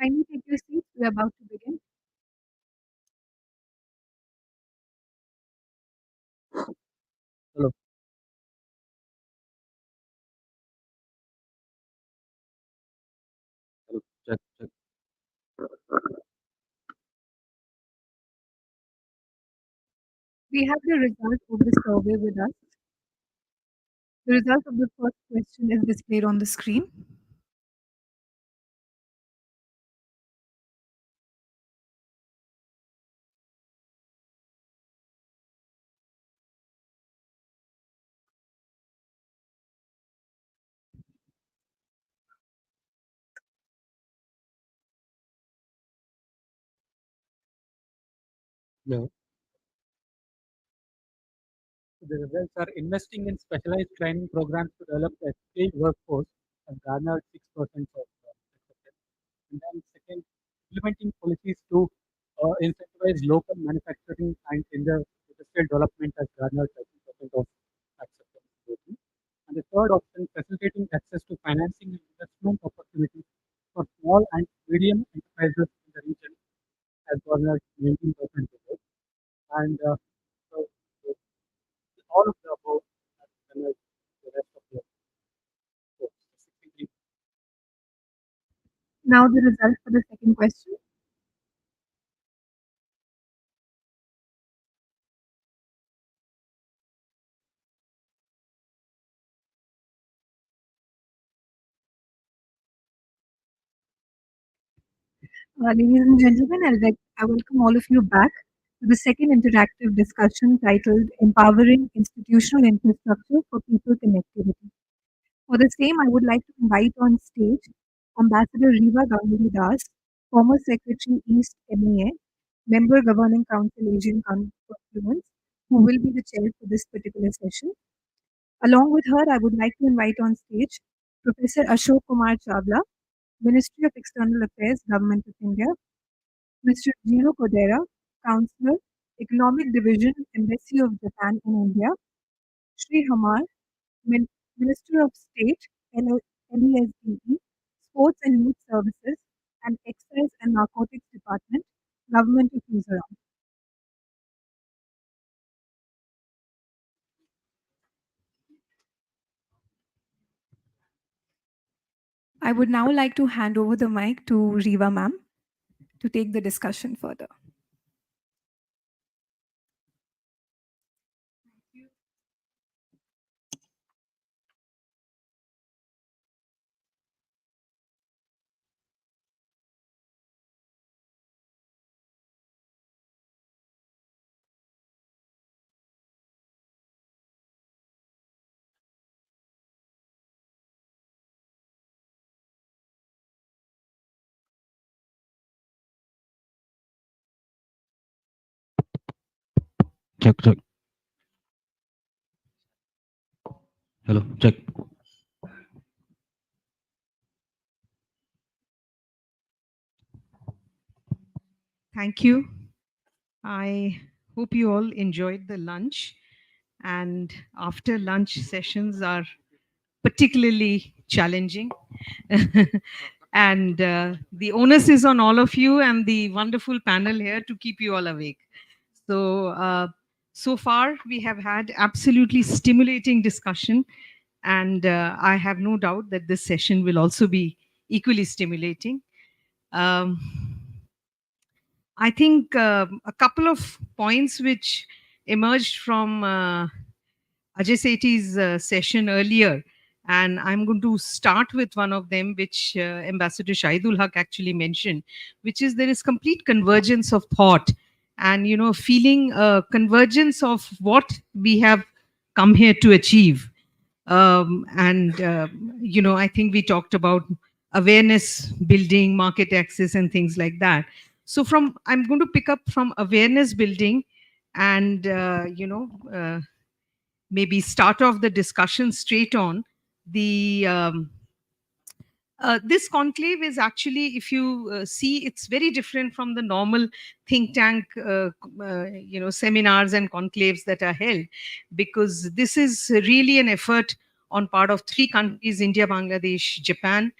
Kindly take your seats. We're about to begin. Hello. Hello. Check, check. We have the result of the survey with us. The result of the first question is displayed on the screen. No. The results are investing in specialized training programs to develop a skilled workforce have garnered 6% of acceptance. And then second, implementing policies to incentivize local manufacturing and industrial development has garnered 30% of acceptance voting. And the third option, facilitating access to financing and investment opportunities for small and medium enterprises in the region has garnered 19% of votes. And so, so all of the above has garnered the rest of the votes. Specifically, Now the result for the second question. Ladies and gentlemen, I welcome all of you back to the second interactive discussion titled Empowering Institutional Infrastructure for People Connectivity. For the same, I would like to invite on stage Ambassador Riva Ganguly Das, former Secretary East MEA, Member Governing Council Asian Confluence, who will be the chair for this particular session. Along with her, I would like to invite on stage Professor Ashok Kumar Chavla, Ministry of External Affairs, Government of India, Mr. Gino Kodera, Counselor, Economic Division, Embassy of Japan in India, Sri Hamar, Minister of State, LESDE, Sports and Youth Services, and Excise and Narcotics Department, Government of Mizoram. I would now like to hand over the mic to Riva ma'am to take the discussion further. check, check. Hello, check. Thank you. I hope you all enjoyed the lunch. And after lunch sessions are particularly challenging. And the onus is on all of you and the wonderful panel here to keep you all awake. So far, we have had absolutely stimulating discussion. And I have no doubt that this session will also be equally stimulating. Um, I think a couple of points which emerged from Ajay Sethi's session earlier, and I'm going to start with one of them, which Ambassador Shahidul Haq actually mentioned, which is there is complete convergence of thought and, you know, feeling convergence of what we have come here to achieve. And, you know, I think we talked about awareness building, market access, and things like that. So I'm going to pick up from awareness building and, maybe start off the discussion straight on the this conclave is actually, if you see, it's very different from the normal think tank seminars and conclaves that are held, because this is really an effort on part of three countries, India, Bangladesh, Japan,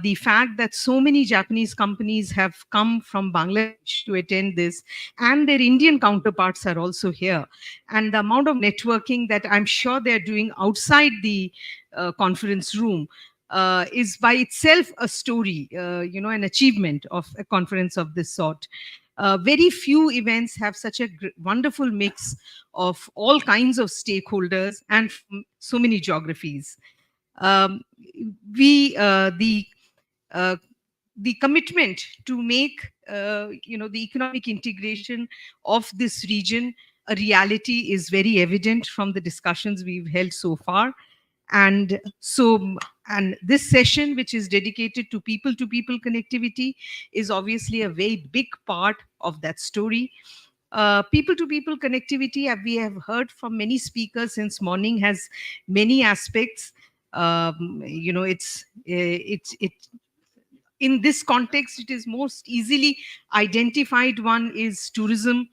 the fact that so many Japanese companies have come from Bangladesh to attend this, and their Indian counterparts are also here. And the amount of networking that I'm sure they're doing outside the conference room is by itself a story, an achievement of a conference of this sort. Very few events have such a wonderful mix of all kinds of stakeholders and from so many geographies. Um, we uh, the commitment to make the economic integration of this region a reality is very evident from the discussions we've held so far. And this session, which is dedicated to people connectivity, is obviously a very big part of that story. People to people connectivity, we have heard from many speakers since morning, has many aspects. It's in this context, it is most easily identified. One is tourism,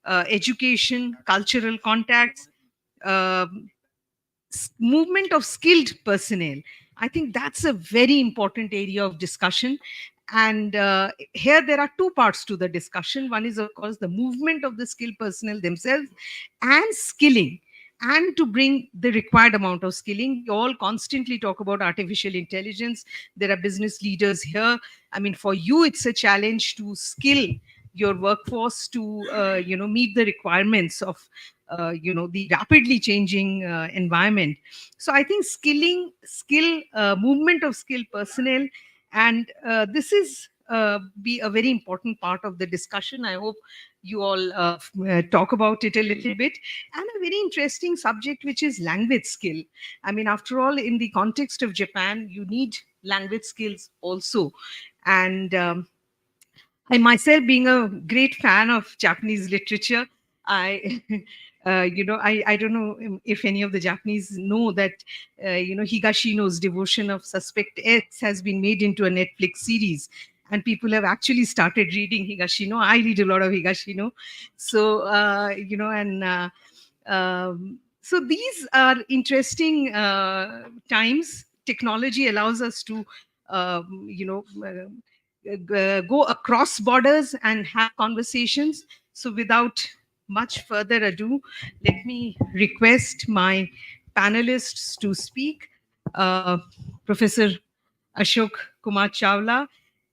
education, cultural contacts, um, movement of skilled personnel. I think that's a very important area of discussion. And here there are two parts to the discussion. One is, of course, the movement of the skilled personnel themselves and skilling, and to bring the required amount of skilling. We all constantly talk about artificial intelligence. There are business leaders here. I mean, for you, it's a challenge to skill your workforce to meet the requirements of the rapidly changing environment. So I think skill movement of skilled personnel, and this is be a very important part of the discussion. I hope you all talk about it a little bit. And a very interesting subject, which is language skill. I mean, after all, in the context of Japan, you need language skills also. And I myself, being a great fan of Japanese literature, I, I don't know if any of the Japanese know that, Higashino's Devotion of Suspect X has been made into a Netflix series. And people have actually started reading Higashino. I read a lot of Higashino. So, so these are interesting times. Technology allows us to, go across borders and have conversations. So, without much further ado, let me request my panelists to speak. Uh, Professor Ashok Kumar Chawla,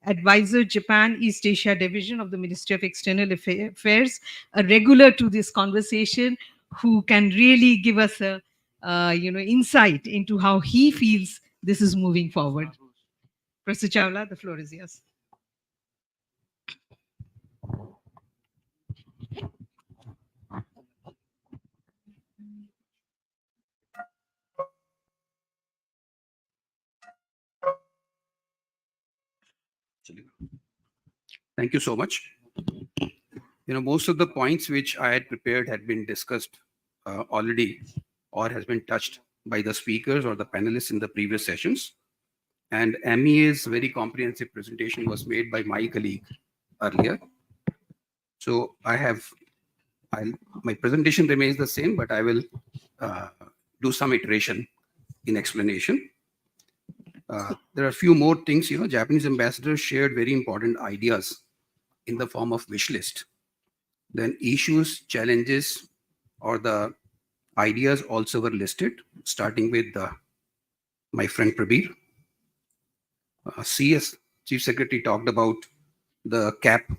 Advisor, Japan East Asia Division of the Ministry of External Affairs, a regular to this conversation, who can really give us a insight into how he feels this is moving forward. Professor Chawla, the floor is yours. Thank you so much. Most of the points which I had prepared had been discussed already, or has been touched by the speakers or the panelists in the previous sessions. And MEA's very comprehensive presentation was made by my colleague earlier. So my presentation remains the same, but I will do some iteration in explanation. There are a few more things. Japanese ambassadors shared very important ideas in the form of wish list. Then issues, challenges, or the ideas also were listed, starting with my friend Prabir. CS, Chief Secretary, talked about the cap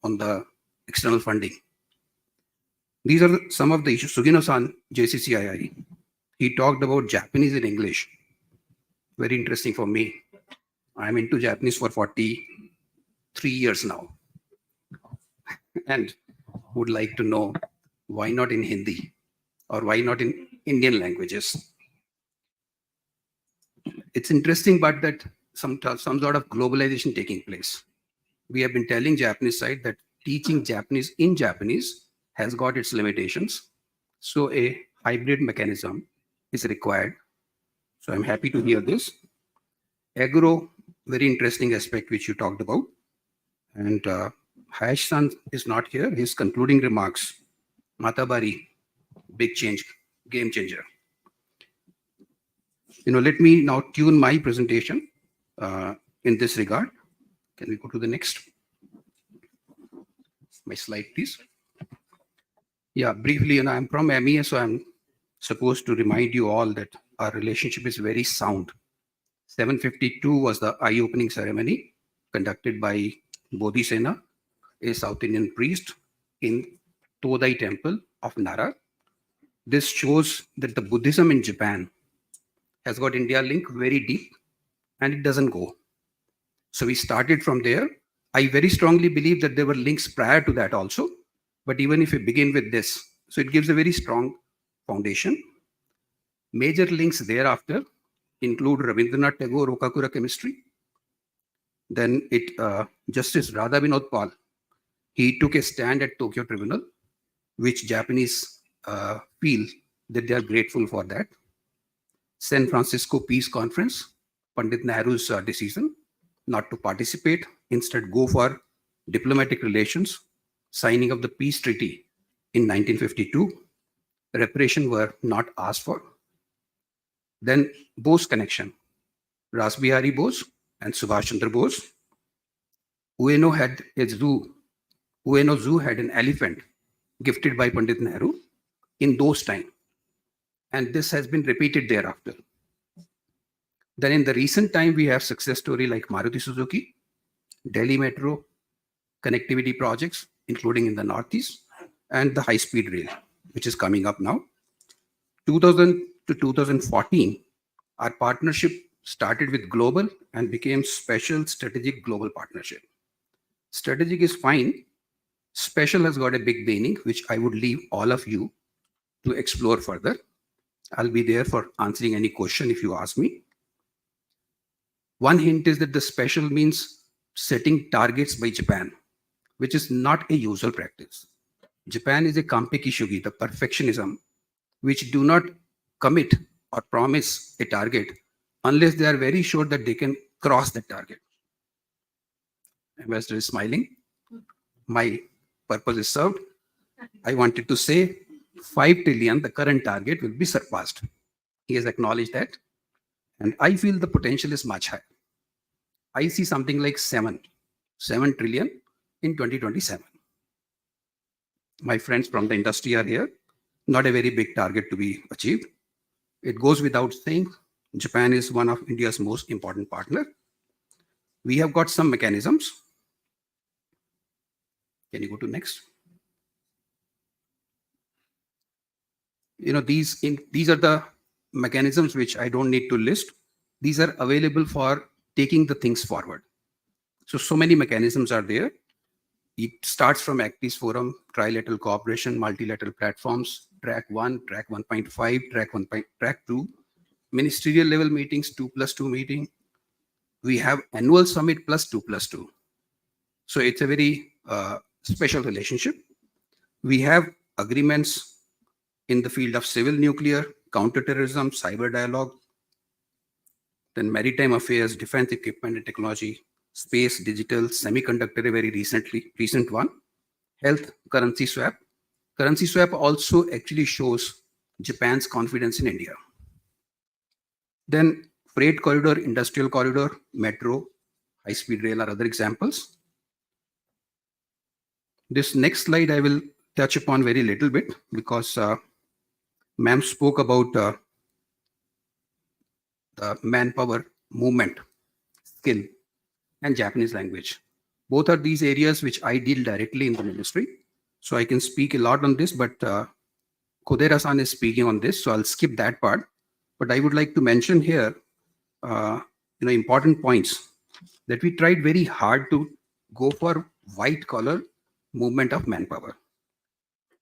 on the external funding. These are some of the issues. Sugino-san, JCCII, he talked about Japanese in English. Very interesting for me. I'm into Japanese for 43 years now. And would like to know why not in Hindi or why not in Indian languages. It's interesting, but that some sort of globalization taking place. We have been telling Japanese side that teaching Japanese in Japanese has got its limitations. So a hybrid mechanism is required. So I'm happy to hear this. Agro, very interesting aspect which you talked about. And Hayashi-san is not here. His concluding remarks, Matabari, big change, game changer. Let me now tune my presentation in this regard. Can we go to the next? My slide, please. Yeah, briefly, I'm from MEA, so I'm supposed to remind you all that our relationship is very sound. 752 was the eye-opening ceremony conducted by Bodhisena, a South Indian priest in Todai temple of Nara. This shows that the Buddhism in Japan has got India link very deep and it doesn't go. So we started from there. I very strongly believe that there were links prior to that also. But even if we begin with this, so it gives a very strong foundation. Major links thereafter include Rabindranath Tagore Okakura chemistry. Then Justice Radha Vinod Pal, he took a stand at Tokyo Tribunal, which Japanese feel that they are grateful for that. San Francisco Peace Conference, Pandit Nehru's decision not to participate, instead go for diplomatic relations, signing of the peace treaty in 1952. Reparation were not asked for. Then Bose connection, Ras Bihari Bose and Subhash Chandra Bose. Ueno Zoo had an elephant gifted by Pandit Nehru in those times. And this has been repeated thereafter. Then in the recent time, we have success story like Maruti Suzuki, Delhi Metro, connectivity projects, including in the Northeast, and the high-speed rail, which is coming up now. 2000 to 2014, our partnership started with global and became special strategic global partnership. Strategic is fine. Special has got a big meaning, which I would leave all of you to explore further. I'll be there for answering any question if you ask me. One hint is that the special means setting targets by Japan, which is not a usual practice. Japan is a kampeki shugi, the perfectionism, which do not commit or promise a target unless they are very sure that they can cross that target. Ambassador is smiling. My purpose is served. I wanted to say 5 trillion, the current target, will be surpassed. He has acknowledged that. And I feel the potential is much higher. I see something like 7 trillion in 2027. My friends from the industry are here. Not a very big target to be achieved. It goes without saying, Japan is one of India's most important partner. We have got some mechanisms. Can you go to next? These are the mechanisms which I don't need to list. These are available for taking the things forward. So many mechanisms are there. It starts from ACTIS Forum, trilateral cooperation, multilateral platforms, track 1, track 1.5, track 2, ministerial level meetings, 2+2 meeting. We have annual summit plus 2+2. So it's a very special relationship. We have agreements in the field of civil nuclear, counterterrorism, cyber dialogue, then maritime affairs, defense equipment and technology, space, digital, semiconductor, a very recent one, health, currency swap. Currency swap also actually shows Japan's confidence in India. Then freight corridor, industrial corridor, metro, high-speed rail are other examples. This next slide I will touch upon very little bit because ma'am spoke about the manpower movement skill and Japanese language. Both are these areas which I deal directly in the ministry. So I can speak a lot on this, but Kodera-san is speaking on this, so I'll skip that part. But I would like to mention here, important points that we tried very hard to go for white collar movement of manpower.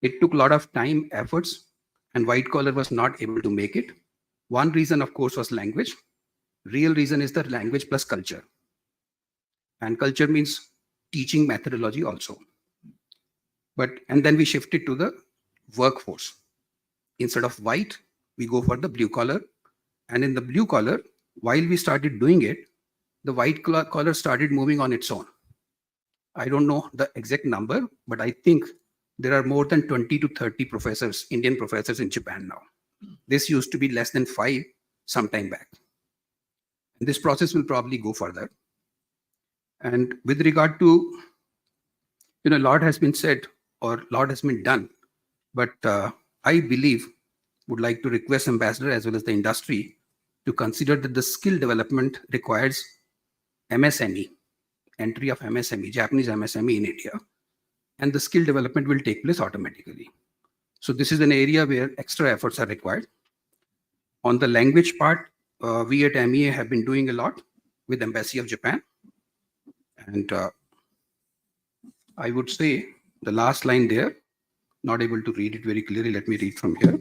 It took a lot of time, efforts, and white collar was not able to make it. One reason, of course, was language. Real reason is the language plus culture. And culture means teaching methodology also. And then we shifted to the workforce. Instead of white, we go for the blue collar. And in the blue collar, while we started doing it, the white collar started moving on its own. I don't know the exact number, but I think there are more than 20 to 30 professors, Indian professors in Japan now. This used to be less than 5 some time back. And this process will probably go further. And with regard to, a lot has been said or a lot has been done, but I believe would like to request ambassador as well as the industry to consider that the skill development requires MSME, entry of MSME, Japanese MSME in India, and the skill development will take place automatically. So this is an area where extra efforts are required. On the language part, we at MEA have been doing a lot with Embassy of Japan. And I would say the last line there, not able to read it very clearly. Let me read from here.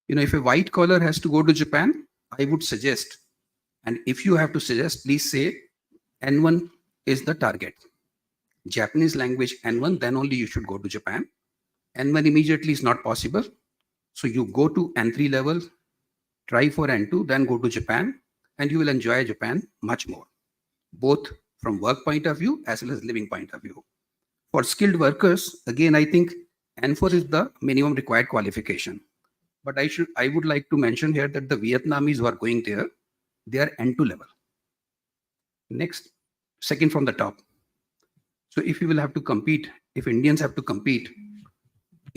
If a white collar has to go to Japan, I would suggest, and if you have to suggest, please say N1 is the target. Japanese language N1, then only you should go to Japan. N1 immediately is not possible. So you go to N3 level, try for N2, then go to Japan, and you will enjoy Japan much more, both from work point of view as well as living point of view. For skilled workers, again, I think N4 is the minimum required qualification. But I would like to mention here that the Vietnamese who are going there, they are N2 level. Next, second from the top. So if you will have to compete, if Indians have to compete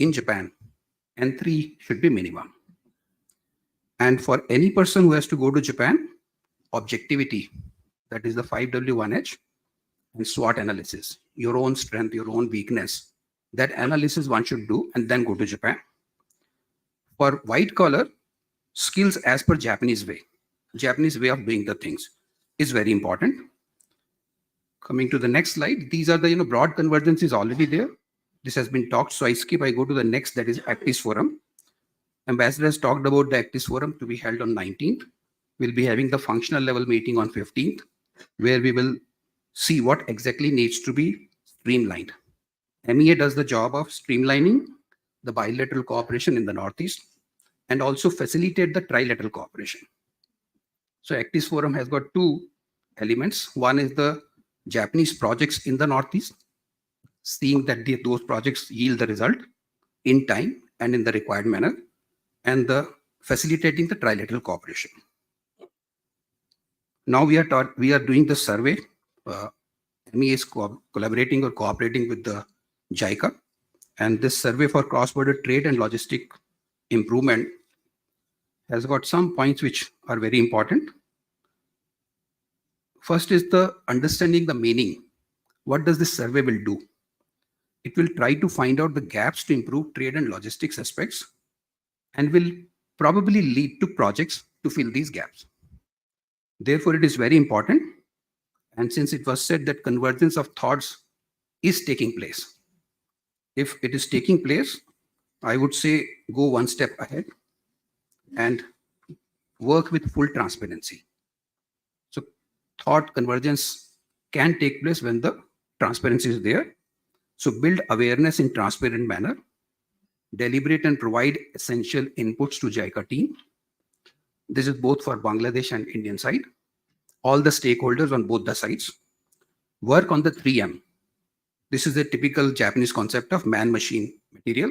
in Japan, N3 should be minimum. And for any person who has to go to Japan, objectivity, that is the 5W1H, and SWOT analysis, your own strength, your own weakness, that analysis one should do and then go to Japan. For white collar, skills as per Japanese way of doing the things is very important. Coming to the next slide, these are the broad convergences already there. This has been talked, so I go to the next, that is ACTIS Forum. Ambassador has talked about the ACTIS Forum to be held on 19th. We'll be having the functional level meeting on 15th, where we will see what exactly needs to be streamlined. MEA does the job of streamlining the bilateral cooperation in the Northeast and also facilitate the trilateral cooperation. So ACTIS Forum has got two elements. One is the Japanese projects in the Northeast, seeing that those projects yield the result in time and in the required manner, and the facilitating the trilateral cooperation. Now we are doing the survey. MEA is collaborating or cooperating with the JICA, and this survey for cross-border trade and logistic improvement has got some points which are very important. First is the understanding the meaning. What does this survey will do? It will try to find out the gaps to improve trade and logistics aspects and will probably lead to projects to fill these gaps. Therefore, it is very important. And since it was said that convergence of thoughts is taking place, if it is taking place, I would say go one step ahead and work with full transparency. So thought convergence can take place when the transparency is there. So build awareness in transparent manner, deliberate and provide essential inputs to JICA team. This is both for Bangladesh and Indian side. All the stakeholders on both the sides. Work on the 3M. This is a typical Japanese concept of man-machine material.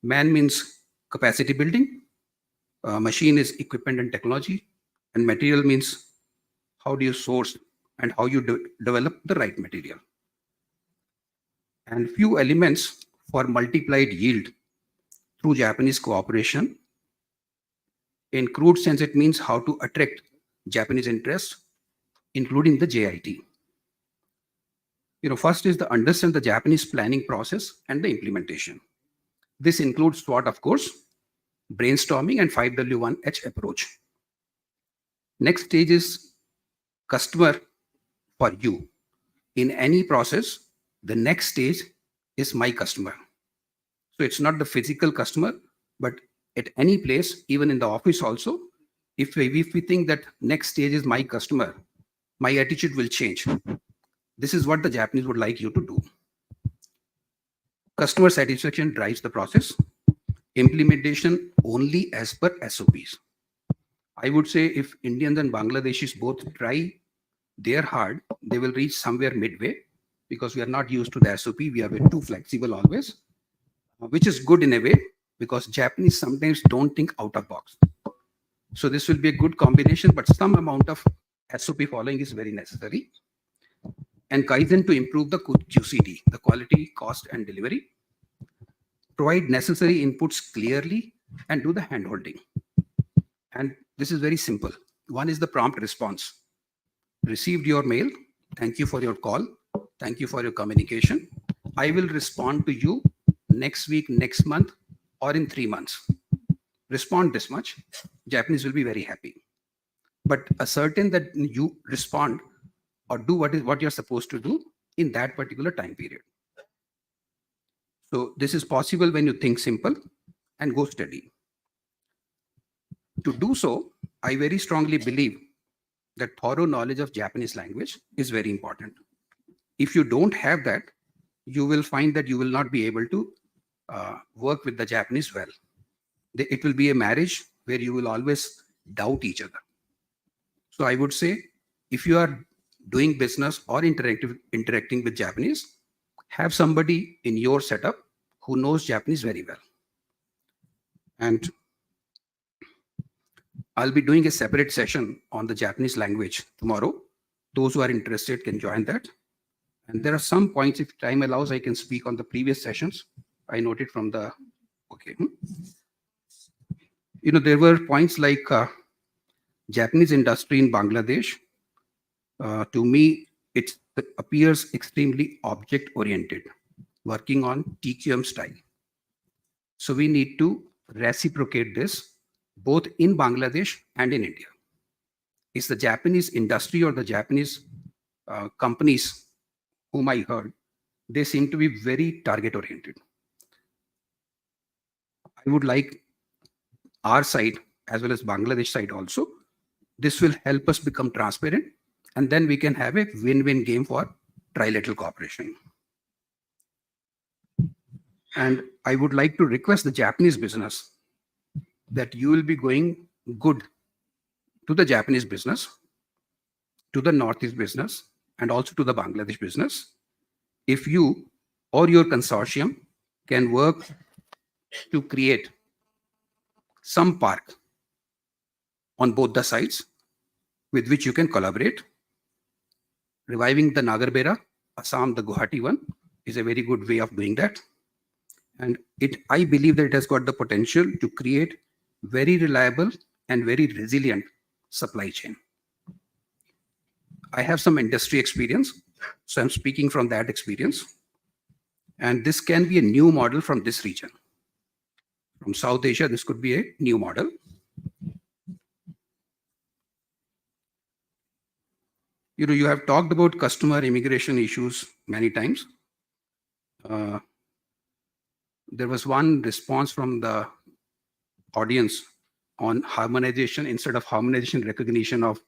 Man means capacity building. Machine is equipment and technology. And material means how do you source and how you develop the right material. And few elements for multiplied yield through Japanese cooperation. In crude sense, it means how to attract Japanese interests, including the JIT. First is to understand the Japanese planning process and the implementation. This includes SWOT, of course, brainstorming and 5W1H approach. Next stage is customer for you. In any process, the next stage is my customer. So it's not the physical customer, but at any place, even in the office also, if we think that next stage is my customer, my attitude will change. This is what the Japanese would like you to do. Customer satisfaction drives the process. Implementation only as per SOPs. I would say if Indians and Bangladeshis both try their hard, they will reach somewhere midway, because we are not used to the SOP. We are too flexible always, which is good in a way, because Japanese sometimes don't think out of box. So this will be a good combination, but some amount of SOP following is very necessary. And Kaizen to improve the QCD, the quality, cost, and delivery. Provide necessary inputs clearly and do the handholding. And this is very simple. One is the prompt response. Received your mail. Thank you for your call. Thank you for your communication. I will respond to you next week, next month, or in 3 months. Respond this much. Japanese will be very happy. But ascertain that you respond or do what you're supposed to do in that particular time period. So this is possible when you think simple and go steady. To do so, I very strongly believe that thorough knowledge of Japanese language is very important. If you don't have that, you will find that you will not be able to work with the Japanese well. It will be a marriage where you will always doubt each other. So I would say, if you are doing business or interacting with Japanese, have somebody in your setup who knows Japanese very well. And I'll be doing a separate session on the Japanese language tomorrow. Those who are interested can join that. And there are some points, if time allows, I can speak on the previous sessions. I noted from the, okay. There were points like Japanese industry in Bangladesh. To me, it appears extremely object-oriented, working on TQM style. So we need to reciprocate this both in Bangladesh and in India. It's the Japanese industry or the Japanese companies whom I heard, they seem to be very target-oriented. I would like our side as well as Bangladesh side also. This will help us become transparent, and then we can have a win-win game for trilateral cooperation. And I would like to request the Japanese business that you will be going good to the Japanese business, to the Northeast business, and also to the Bangladesh business. If you or your consortium can work to create some park on both the sides with which you can collaborate. Reviving the Nagarbera, Assam, the Guwahati one is a very good way of doing that. And I believe that it has got the potential to create very reliable and very resilient supply chain. I have some industry experience, so I'm speaking from that experience. And this can be a new model from this region. From South Asia, this could be a new model. You have talked about customer immigration issues many times. There was one response from the audience on harmonization instead of harmonization recognition of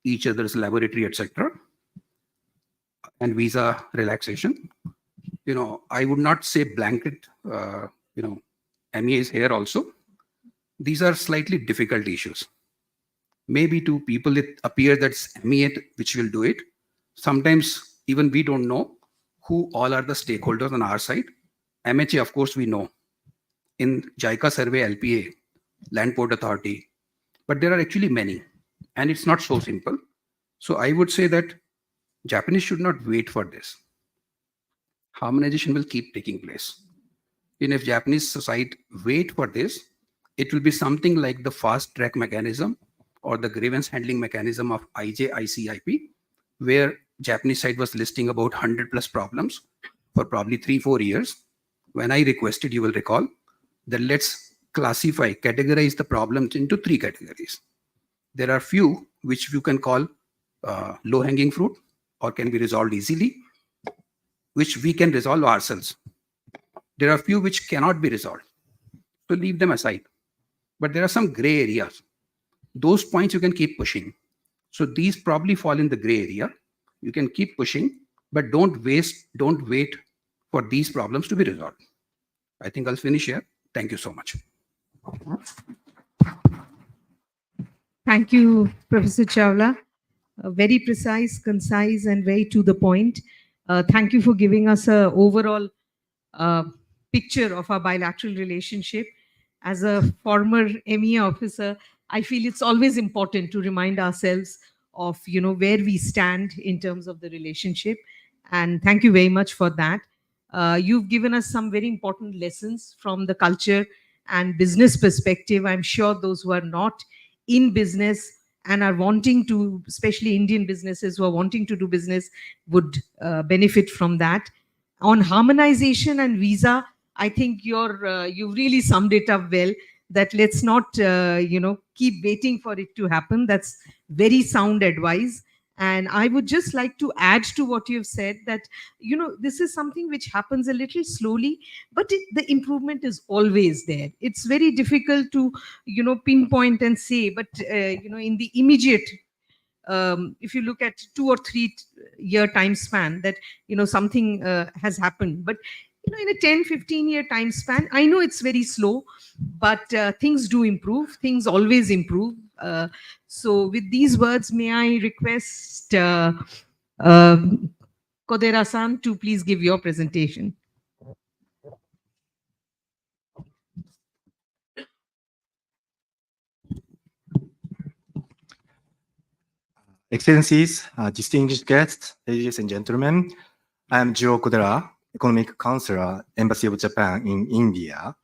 each other's laboratory, etc., and visa relaxation. I would not say blanket, MEAs here also. These are slightly difficult issues. Maybe to people it appears that MEA which will do it. Sometimes even we don't know who all are the stakeholders on our side. MHA, of course, we know. In JICA survey, LPA, Land Port Authority, but there are actually many, and it's not so simple. So I would say that Japanese should not wait for this. Harmonization will keep taking place. If Japanese society wait for this, it will be something like the fast track mechanism or the grievance handling mechanism of IJICIP, where Japanese side was listing about 100 plus problems for probably 3-4 years. When I requested, you will recall, that let's categorize the problems into 3 categories. There are few which you can call low-hanging fruit or can be resolved easily, which we can resolve ourselves. There are few which cannot be resolved, so leave them aside. But there are some gray areas. Those points you can keep pushing. So these probably fall in the gray area. You can keep pushing, but don't wait for these problems to be resolved. I think I'll finish here. Thank you so much. Thank you, Professor Chawla. Very precise, concise, and very to the point. Thank you for giving us an overall picture of our bilateral relationship. As a former MEA officer, I feel it's always important to remind ourselves of where we stand in terms of the relationship. And thank you very much for that. You've given us some very important lessons from the culture and business perspective. I'm sure those who are not in business and are wanting to, especially Indian businesses who are wanting to do business, would benefit from that. On harmonization and visa, I think you've really summed it up well. That let's not keep waiting for it to happen. That's very sound advice. And I would just like to add to what you've said, that this is something which happens a little slowly, but the improvement is always there. It's very difficult to pinpoint and say, but in the immediate, if you look at 2 or 3 year time span, that something has happened. But in a 10-15 year time span, I know it's very slow, but things do improve. Things always improve. So with these words, may I request uh, Kodera-san to please give your presentation. Excellencies, distinguished guests, ladies and gentlemen, I am Jiro Kodera, Economic Counselor, Embassy of Japan in India.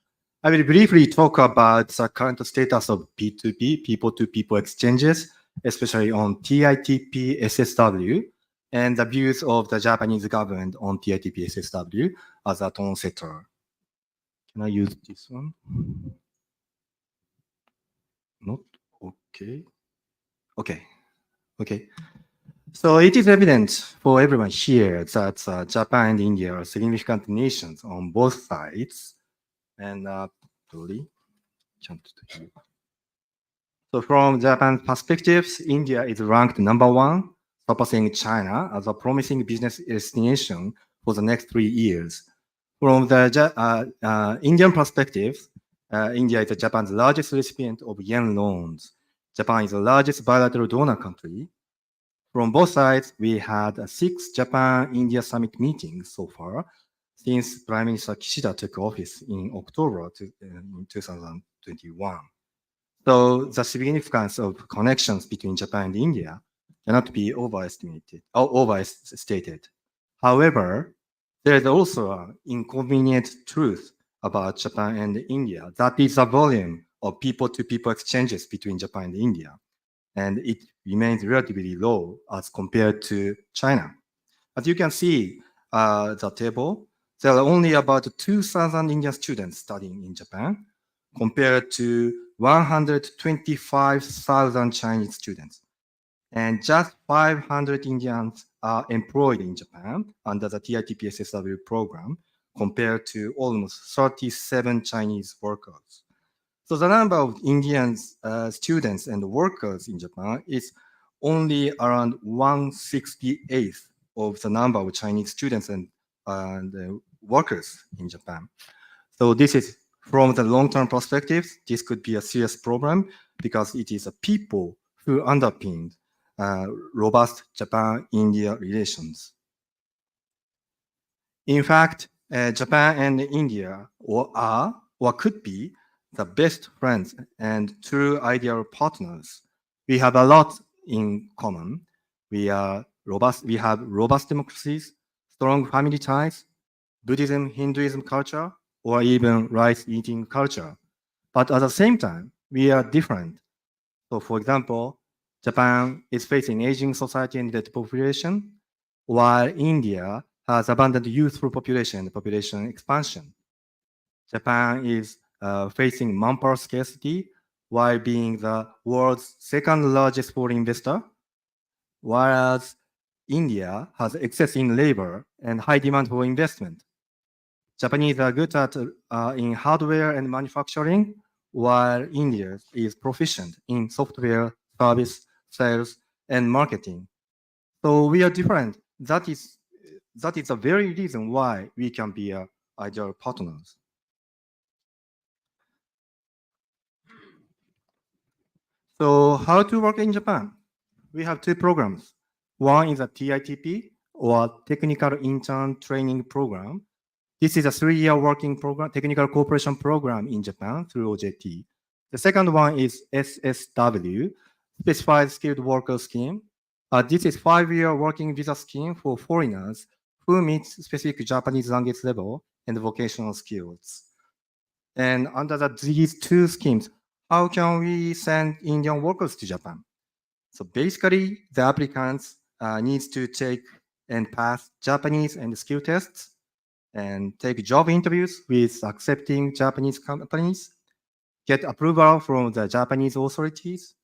I will briefly talk about the current status of P2P, people-to-people exchanges, especially on TITP SSW, and the views of the Japanese government on TITP SSW as a tone setter. Can I use this one? Not okay. Okay. So it is evident for everyone here that Japan and India are significant nations on both sides. And so from Japan's perspective, India is ranked #1, surpassing China as a promising business destination for the next 3 years. From the Indian perspective, India is Japan's largest recipient of yen loans. Japan is the largest bilateral donor country. From both sides, we had 6 Japan-India summit meetings so far since Prime Minister Kishida took office in October in 2021. So the significance of connections between Japan and India cannot be overestimated or overstated. However, there is also an inconvenient truth about Japan and India. That is the volume of people-to-people exchanges between Japan and India, and it remains relatively low as compared to China. As you can see, the table, there are only about 2,000 Indian students studying in Japan compared to 125,000 Chinese students. And just 500 Indians are employed in Japan under the TITP SSW program compared to almost 37 Chinese workers. So the number of Indian students and workers in Japan is only around 1/68th of the number of Chinese students and workers in Japan. So this is from the long-term perspective, this could be a serious problem because it is a people who underpin robust Japan-India relations. In fact, Japan and India are or could be the best friends and true ideal partners. We have a lot in common. We have robust democracies, strong family ties, Buddhism, Hinduism culture, or even rice-eating culture. But at the same time, we are different. So for example, Japan is facing aging society and dead population, while India has abundant youthful population and population expansion. Japan is facing manpower scarcity while being the world's second largest foreign investor, whereas India has excess in labor and high demand for investment. Japanese are good at in hardware and manufacturing, while India is proficient in software, service, sales, and marketing. So we are different. That is the very reason why we can be ideal partners. So how to work in Japan? We have 2 programs. One is a TITP, or Technical Intern Training Program. This is a 3-year working program, technical cooperation program in Japan through OJT. The second one is SSW, Specified Skilled Worker Scheme. This is 5-year working visa scheme for foreigners who meet specific Japanese language level and vocational skills. And under these two schemes, how can we send Indian workers to Japan? So basically, the applicants needs to take and pass Japanese and skill tests and take job interviews with accepting Japanese companies, get approval from the Japanese authorities,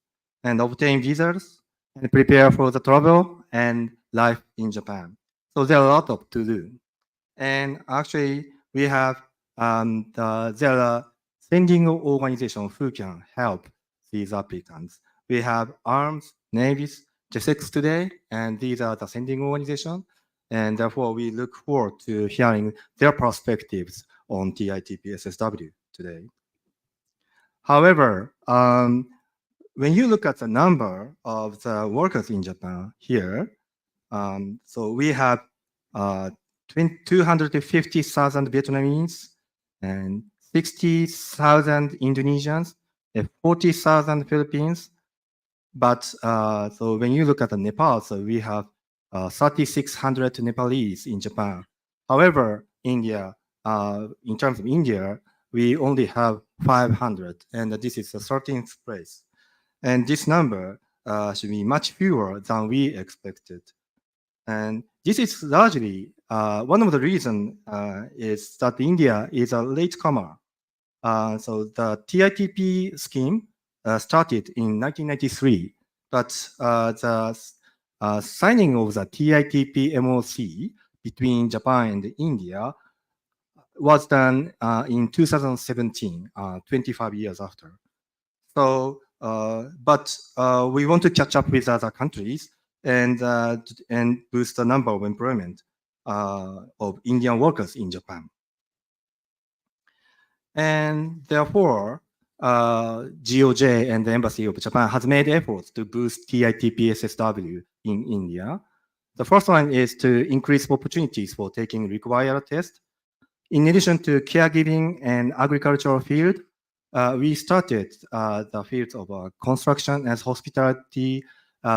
and obtain visas, and prepare for the travel and life in Japan. So there are a lot of to do. And actually, we have there are sending organizations who can help these applicants. We have ARMS, Navies, JSEX today, and these are the sending organizations. And therefore, we look forward to hearing their perspectives on TITP SSW today. However, when you look at the number of the workers in Japan here, so we have 250,000 Vietnamese and 60,000 Indonesians and 40,000 Philippines. But so when you look at the Nepal, so we have 3,600 Nepalese in Japan. However, India, in terms of India, we only have 500, and this is the 13th place. And this number should be much fewer than we expected. And this is largely one of the reasons is that India is a latecomer. So the TITP scheme started in 1993, but the signing of the TITP MOC between Japan and India was done in 2017, 25 years after. So, but we want to catch up with other countries and boost the number of employment of Indian workers in Japan. And therefore, GOJ and the Embassy of Japan has made efforts to boost TITP SSW in India. The first one is to increase opportunities for taking required tests. In addition to caregiving and agricultural field, we started the field of construction and hospitality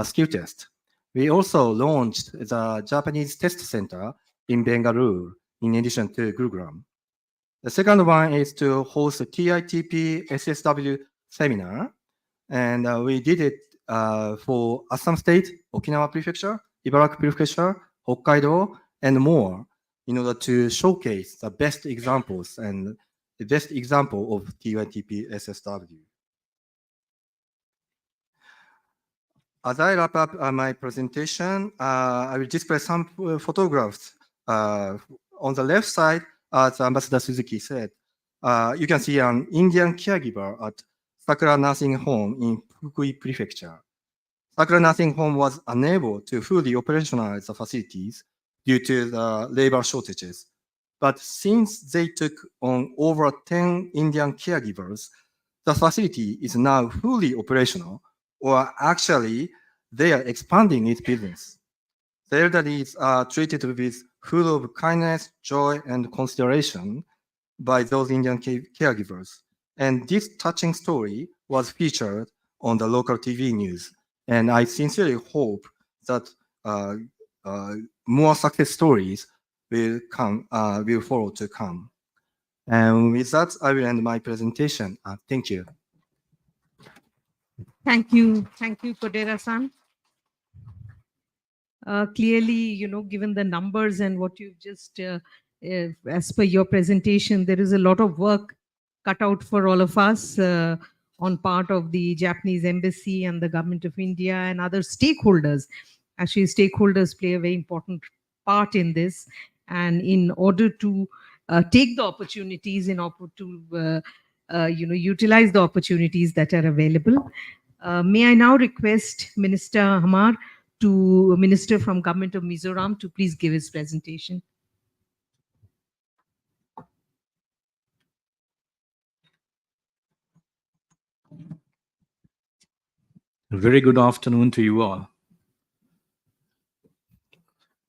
skill test. We also launched the Japanese test center in Bengaluru, in addition to Gurugram. The second one is to host a TITP SSW seminar. And we did it for Assam State, Okinawa Prefecture, Ibaraki Prefecture, Hokkaido, and more in order to showcase the best examples and the best example of TITP SSW. As I wrap up my presentation, I will display some photographs. On the left side, as Ambassador Suzuki said, you can see an Indian caregiver at Sakura Nursing Home in Fukui Prefecture. Sakura Nursing Home was unable to fully operationalize the facilities due to the labor shortages. But since they took on over 10 Indian caregivers, the facility is now fully operational, or actually, they are expanding its business. The elderly are treated with full of kindness, joy, and consideration by those Indian caregivers. And this touching story was featured on the local TV news. And I sincerely hope that more success stories will follow to come. And with that, I will end my presentation. Thank you. Thank you, Kodera-san. Clearly, given the numbers and what you've just, as per your presentation, there is a lot of work cut out for all of us on part of the Japanese embassy and the government of India and other stakeholders. Actually, stakeholders play a very important part in this. And in order to take the opportunities, utilize the opportunities that are available, may I now request Minister Hamar, Minister from Government of Mizoram, to please give his presentation. Very good afternoon to you all.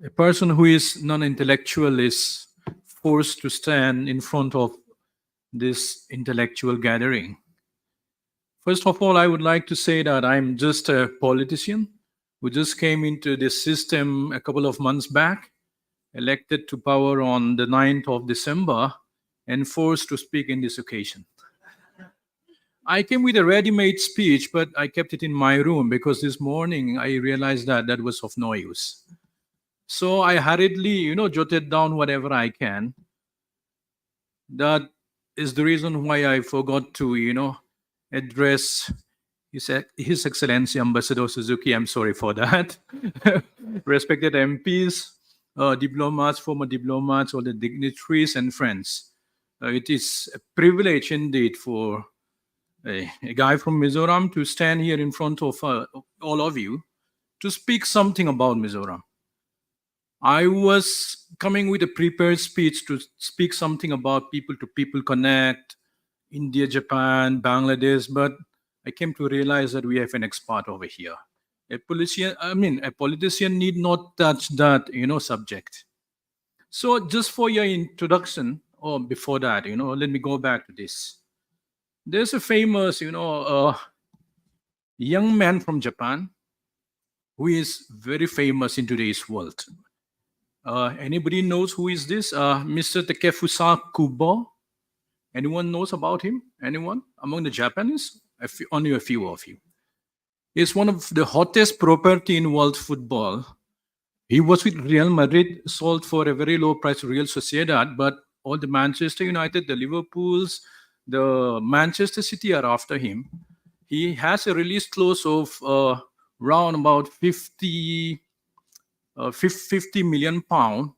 A person who is non-intellectual is forced to stand in front of this intellectual gathering. First of all, I would like to say that I'm just a politician who just came into this system a couple of months back, elected to power on the 9th of December, and forced to speak in this occasion. I came with a ready-made speech, but I kept it in my room because this morning I realized that that was of no use. So I hurriedly, jotted down whatever I can. That is the reason why I forgot to, address His Excellency Ambassador Suzuki. I'm sorry for that. Respected MPs, diplomats, former diplomats, all the dignitaries and friends. It is a privilege indeed for a guy from Mizoram to stand here in front of all of you to speak something about Mizoram. I was coming with a prepared speech to speak something about people-to-people connect, India, Japan, Bangladesh, but I came to realize that we have an expert over here. A politician need not touch that, subject. So just for your introduction, or before that, let me go back to this. There's a famous, young man from Japan who is very famous in today's world. Anybody knows who is this? Mr. Takefusa Kubo. Anyone knows about him? Anyone among the Japanese? Only a few of you. He's one of the hottest property in world football. He was with Real Madrid, sold for a very low price to Real Sociedad, but all the Manchester United, the Liverpools, the Manchester City are after him. He has a release clause of around about 50 million pound.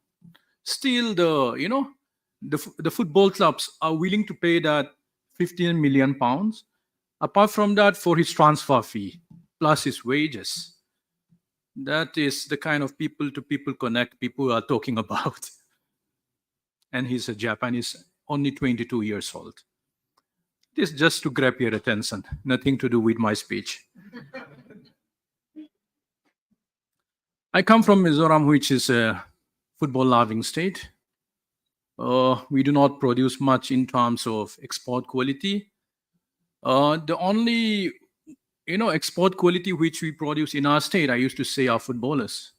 Still, the football clubs are willing to pay that 15 million pounds. Apart from that, for his transfer fee plus his wages. That is the kind of people-to-people connect people are talking about. And he's a Japanese, only 22 years old. This is just to grab your attention, nothing to do with my speech. I come from Mizoram, which is a football-loving state. We do not produce much in terms of export quality. The only, export quality which we produce in our state, I used to say, are footballers.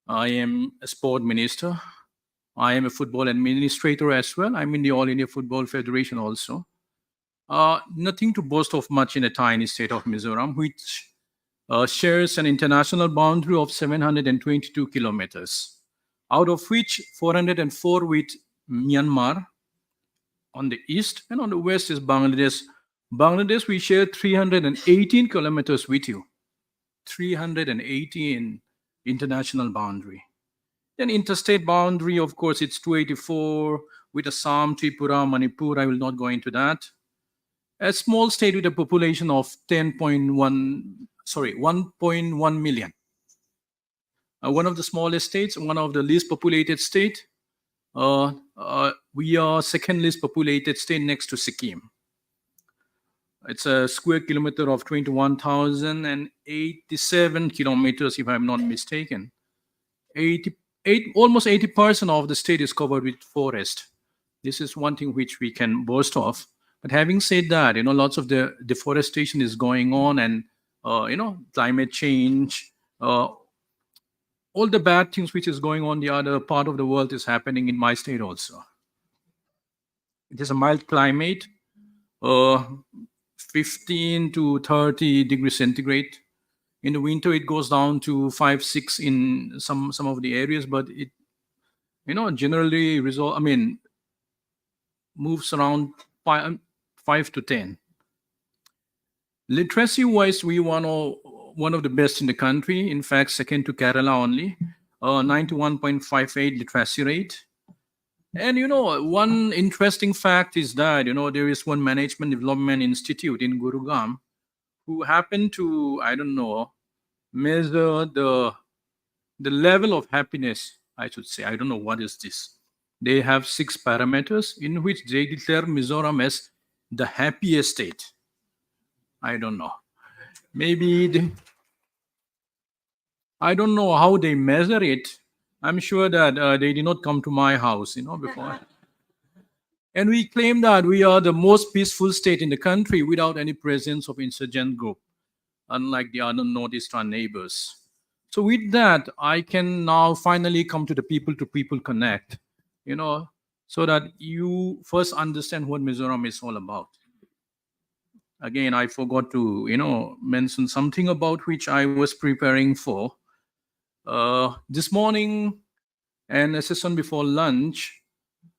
I am a sport minister. I am a football administrator as well. I'm in the All India Football Federation also. Nothing to boast of much in a tiny state of Mizoram, which shares an international boundary of 722 kilometers, out of which 404 with Myanmar on the east, and on the west is Bangladesh. Bangladesh, we share 318 kilometers with you. 318 international boundary. Then interstate boundary, of course, it's 284 with Assam, Tripura, Manipur. I will not go into that. A small state with a population of 1.1 million. One of the smallest states, one of the least populated state. We are second least populated state next to Sikkim. It's a square kilometer of 21,087 kilometers, if I'm not mistaken. Almost 80% of the state is covered with forest. This is one thing which we can boast of. But having said that, lots of the deforestation is going on, and climate change, all the bad things which is going on the other part of the world is happening in my state also. It is a mild climate, 15 to 30 degrees centigrade. In the winter, it goes down to 5, 6 in some of the areas, but it, generally moves around 5 to 10. Literacy-wise, we one of the best in the country. In fact, second to Kerala only. 91.58 literacy rate. And one interesting fact is that there is one management development institute in Gurugram who happened to measure the level of happiness. I should say, I don't know what is this. They have 6 parameters in which they declare Mizoram as the happiest state. I don't know. Maybe I don't know how they measure it. I'm sure that they did not come to my house, before. And we claim that we are the most peaceful state in the country without any presence of insurgent group. unlike the other northeastern neighbors. So with that, I can now finally come to the people-to-people connect, so that you first understand what Mizoram is all about. Again, I forgot to, mention something about which I was preparing for. This morning and a session before lunch,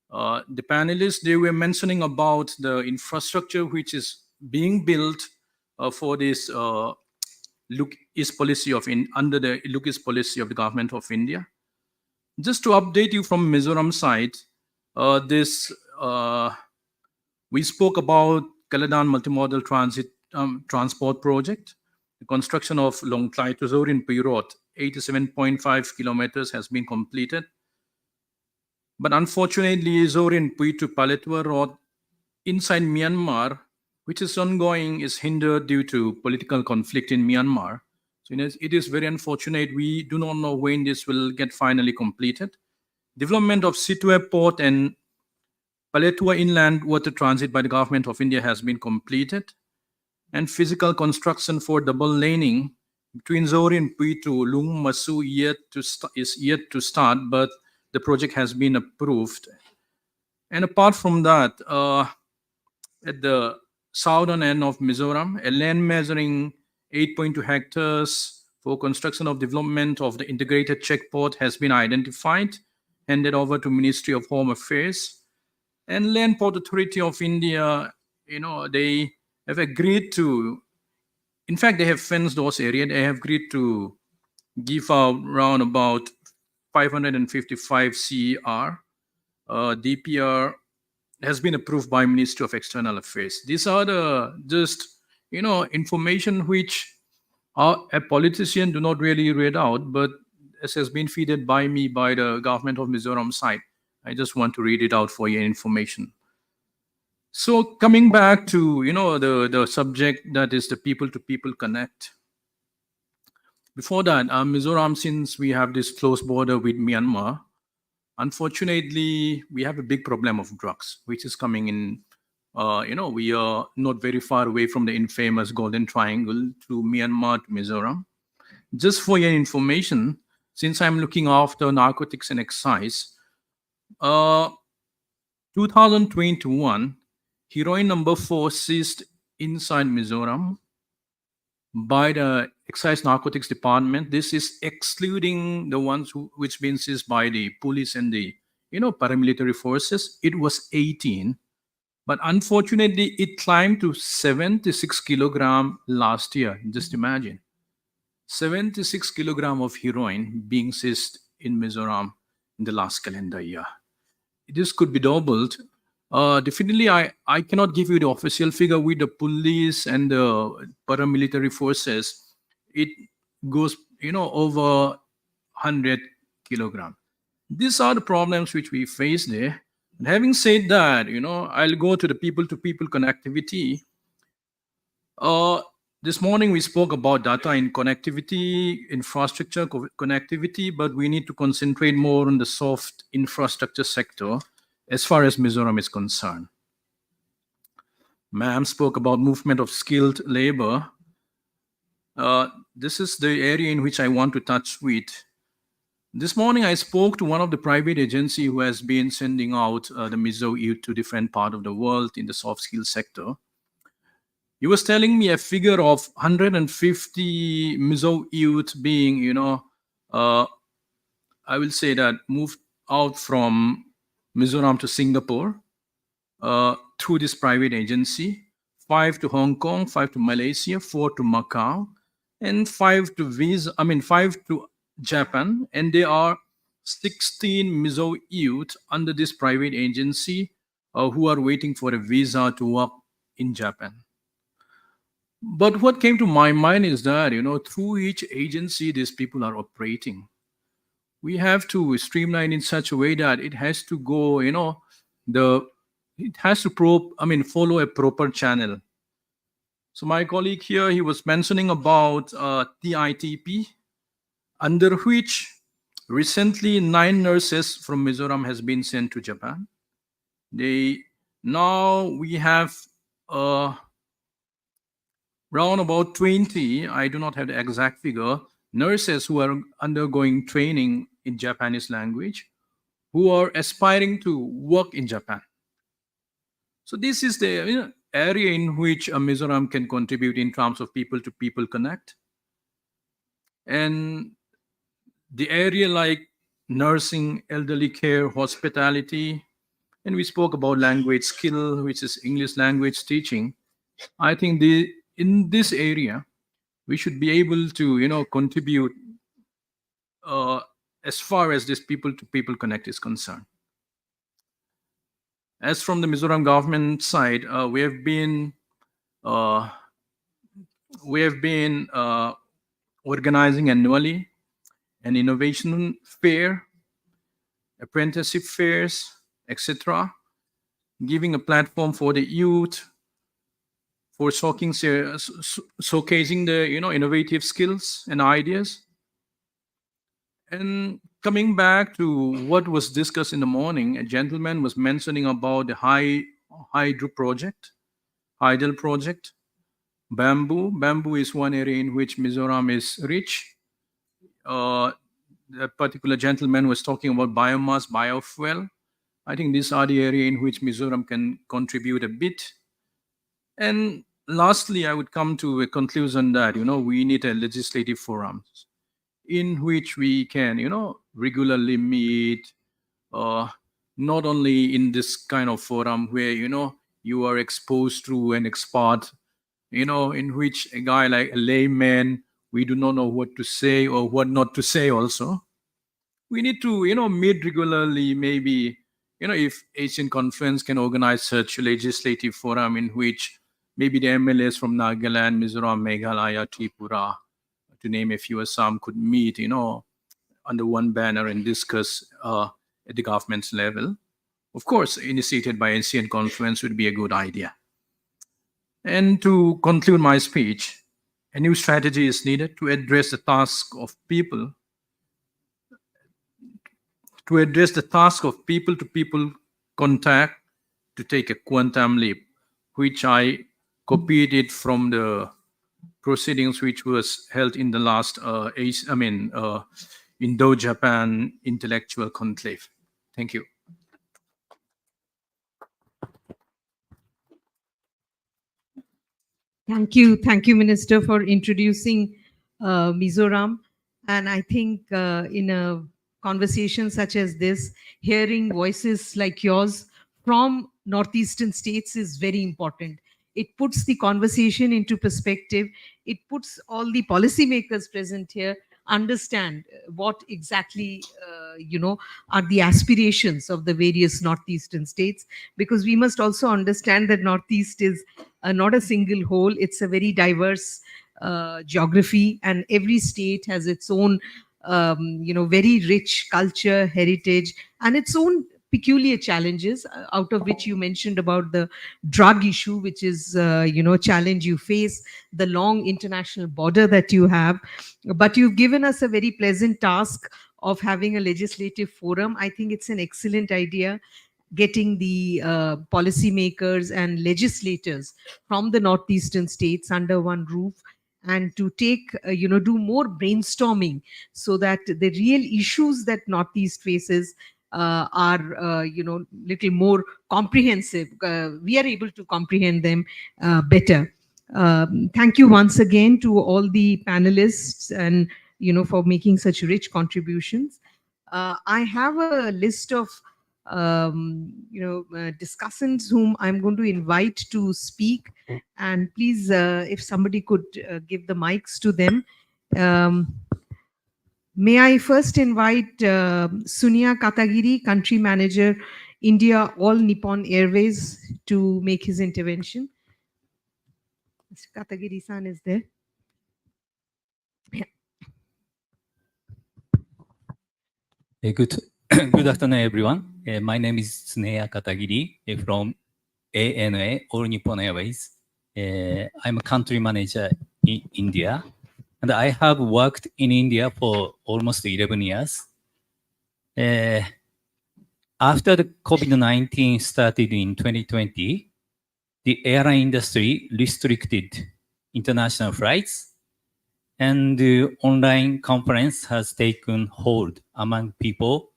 the panelists, they were mentioning about the infrastructure which is being built for this look east policy under the look east policy of the government of India. Just to update you from Mizoram side, we spoke about Kaladan multimodal transport project. The construction of Longklai to Zorin Road, 87.5 kilometers, has been completed. But unfortunately, Zorin to Paletwa Road inside Myanmar, which is ongoing, is hindered due to political conflict in Myanmar. So it is very unfortunate. We do not know when this will get finally completed. Development of Situe Port and Paletwa Inland Water Transit by the government of India has been completed. And physical construction for double laning between Zorin and Pui to Lung Masu is yet to start, but the project has been approved. And apart from that, at the southern end of Mizoram, a land measuring 8.2 hectares for construction of development of the integrated checkpoint has been identified, handed over to Ministry of Home Affairs. And Land Port Authority of India, they have agreed to, in fact, they have fenced those areas. They have agreed to give out around about 555 CER. DPR has been approved by Ministry of External Affairs. These are the information which a politician do not really read out, but as has been fed by me by the government of Mizoram side. I just want to read it out for your information. So coming back to the subject, that is the people-to-people connect. Before that, Mizoram, since we have this close border with Myanmar, unfortunately we have a big problem of drugs, which is coming in. We are not very far away from the infamous Golden Triangle to Myanmar to Mizoram. Just for your information, since I'm looking after narcotics and excise, 2021, heroin number 4 seized inside Mizoram by the Excise Narcotics Department. This is excluding the ones which been seized by the police and the paramilitary forces. It was 18, but unfortunately it climbed to 76 kilogram last year. Just imagine, 76 kilogram of heroin being seized in Mizoram in the last calendar year. This could be doubled. Definitely, I cannot give you the official figure with the police and the paramilitary forces. It goes, over 100 kilogram. These are the problems which we face there. And having said that, I'll go to the people-to-people connectivity. This morning we spoke about data and connectivity, infrastructure connectivity, but we need to concentrate more on the soft infrastructure sector as far as Mizoram is concerned. Ma'am spoke about movement of skilled labor. This is the area in which I want to touch with. This morning I spoke to one of the private agency who has been sending out the Mizo youth to different parts of the world in the soft skill sector. He was telling me a figure of 150 Mizo youth being, I will say that moved out from Mizoram to Singapore through this private agency, 5 to Hong Kong, 5 to Malaysia, 4 to Macau, and 5 to Japan. And there are 16 Mizo youth under this private agency who are waiting for a visa to work in Japan. But what came to my mind is that, through each agency these people are operating, we have to streamline in such a way that it has to go, it has to follow a proper channel. So my colleague here, he was mentioning about TITP, under which recently 9 nurses from Mizoram has been sent to Japan. Now we have round about 20, I do not have the exact figure, nurses who are undergoing training in Japanese language, who are aspiring to work in Japan. So this is the area in which Mizoram can contribute in terms of people-to-people connect. And the area like nursing, elderly care, hospitality, and we spoke about language skill, which is English language teaching. I think in this area, we should be able to contribute as far as this people-to-people connect is concerned. As from the Mizoram government side, we have been organizing annually an innovation fair, apprenticeship fairs, etc., giving a platform for the youth for showcasing the innovative skills and ideas. And coming back to what was discussed in the morning, a gentleman was mentioning about the hydel project. Bamboo is one area in which Mizoram is rich. The particular gentleman was talking about biomass, biofuel. I think these are the area in which Mizoram can contribute a bit. And lastly, I would come to a conclusion that we need a legislative forum in which we can regularly meet, not only in this kind of forum where you are exposed to an expert, in which a guy like a layman, we do not know what to say or what not to say. Also, we need to meet regularly. Maybe if Asian Conference can organize such a legislative forum in which maybe the MLAs from Nagaland, Mizoram, Meghalaya, Tripura, to name a few, Assam, could meet under one banner and discuss at the government's level. Of course, initiated by Asian Conference would be a good idea. And to conclude my speech, a new strategy is needed to address the task of people to-people contact, to take a quantum leap, which I copied it from the proceedings which was held in the last Indo-Japan Intellectual Conclave. Thank you. Thank you, Minister, for introducing Mizoram. And I think in a conversation such as this, hearing voices like yours from northeastern states is very important. It puts the conversation into perspective. It puts all the policymakers present here understand what exactly are the aspirations of the various northeastern states, because we must also understand that northeast is not a single whole. It's a very diverse geography, and every state has its own very rich culture, heritage, and its own peculiar challenges, out of which you mentioned about the drug issue, which is challenge you face, the long international border that you have. But you've given us a very pleasant task of having a legislative forum. I think it's an excellent idea, getting the policymakers and legislators from the northeastern states under one roof, and to take do more brainstorming, so that the real issues that northeast faces are little more comprehensive. We are able to comprehend them better. Thank you once again to all the panelists, and for making such rich contributions. I have a list of discussants whom I'm going to invite to speak, and please, if somebody could give the mics to them. May I first invite Sunia Katagiri, Country Manager, India All Nippon Airways, to make his intervention. Mr. Katagiri-san is there. Good afternoon, everyone. My name is Tsuneya Katagiri from ANA, All Nippon Airways. I'm a country manager in India, and I have worked in India for almost 11 years. After the COVID-19 started in 2020, the airline industry restricted international flights, and the online conference has taken hold among people.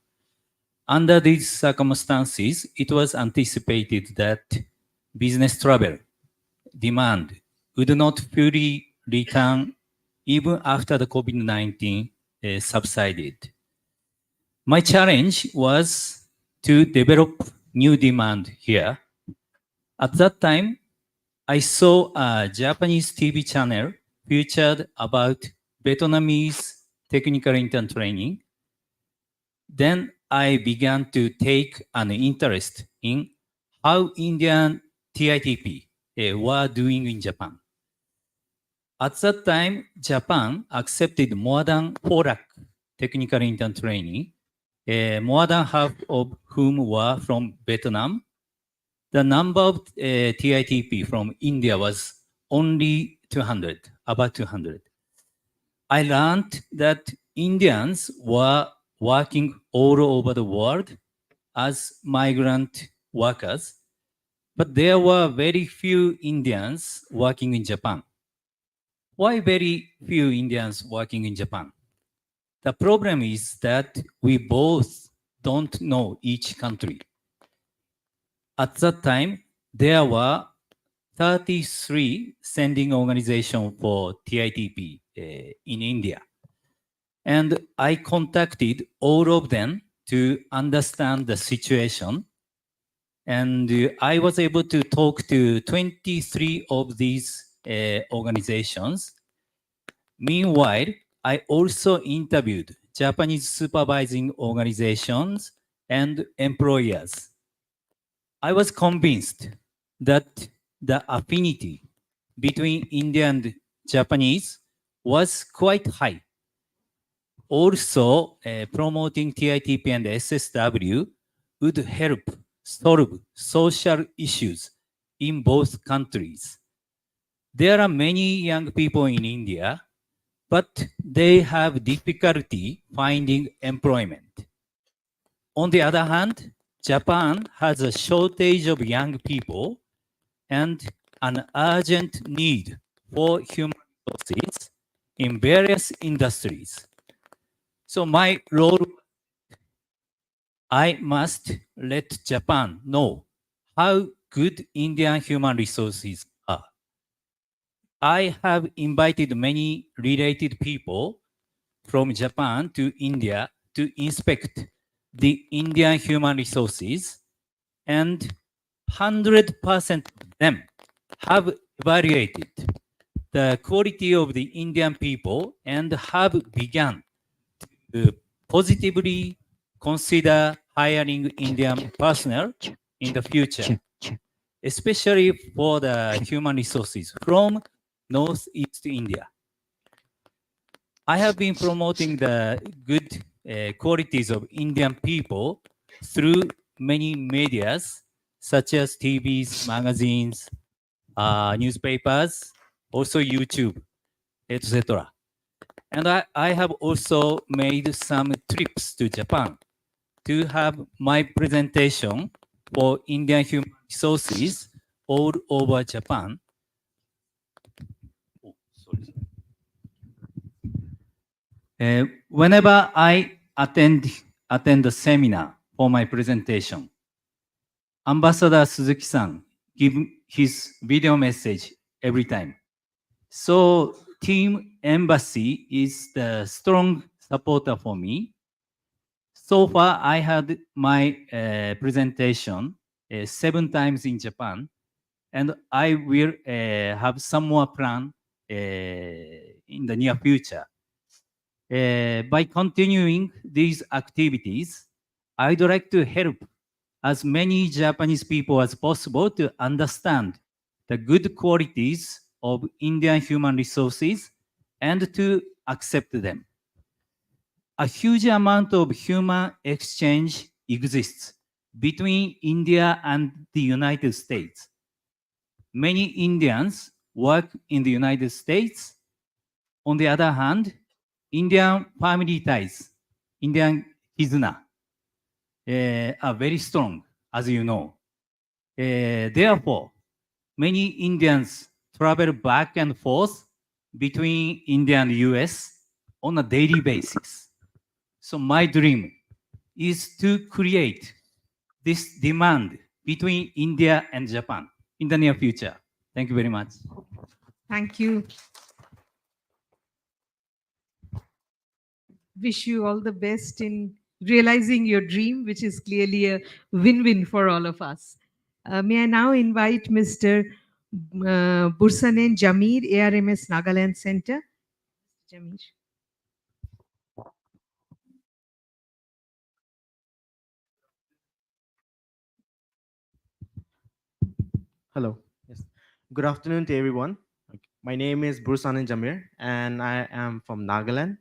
Under these circumstances, it was anticipated that business travel demand would not fully return even after the COVID-19 subsided. My challenge was to develop new demand here. At that time, I saw a Japanese TV channel featured about Vietnamese technical intern training. Then I began to take an interest in how Indian TITP were doing in Japan. At that time, Japan accepted more than 4 lakh technical intern training, more than half of whom were from Vietnam. The number of TITP from India was only 200, about 200. I learned that Indians were working all over the world as migrant workers, but there were very few Indians working in Japan. Why very few Indians working in Japan? The problem is that we both don't know each country. At that time, there were 33 sending organizations for TITP in India. And I contacted all of them to understand the situation. And I was able to talk to 23 of these organizations. Meanwhile, I also interviewed Japanese supervising organizations and employers. I was convinced that the affinity between India and Japanese was quite high. Also, promoting TITP and SSW would help solve social issues in both countries. There are many young people in India, but they have difficulty finding employment. On the other hand, Japan has a shortage of young people and an urgent need for human resources in various industries. So my role, I must let Japan know how good Indian human resources are. I have invited many related people from Japan to India to inspect the Indian human resources, and 100% of them have evaluated the quality of the Indian people and have begun to positively consider hiring Indian personnel in the future, especially for the human resources from Northeast India. I have been promoting the good qualities of Indian people through many medias, such as TVs, magazines, newspapers, also YouTube, etc. And I have also made some trips to Japan to have my presentation for Indian human resources all over Japan. Oh, sorry. Whenever I attend a seminar for my presentation, Ambassador Suzuki-san give his video message every time. So Team Embassy is the strong supporter for me. So far, I had my presentation 7 times in Japan, and I will have some more plan in the near future. By continuing these activities, I'd like to help as many Japanese people as possible to understand the good qualities of Indian human resources and to accept them. A huge amount of human exchange exists between India and the United States. Many Indians work in the United States. On the other hand, Indian family ties, Indian KIZUNA, are very strong, as you know. Therefore, many Indians travel back and forth between India and US on a daily basis. So my dream is to create this demand between India and Japan in the near future. Thank you very much. Thank you. Wish you all the best in realizing your dream, which is clearly a win-win for all of us. May I now invite Mr. Bursanen Jamir, ARMS Nagaland Center. Jamir. Hello. Yes. Good afternoon to everyone. My name is Bursanen Jamir and I am from Nagaland.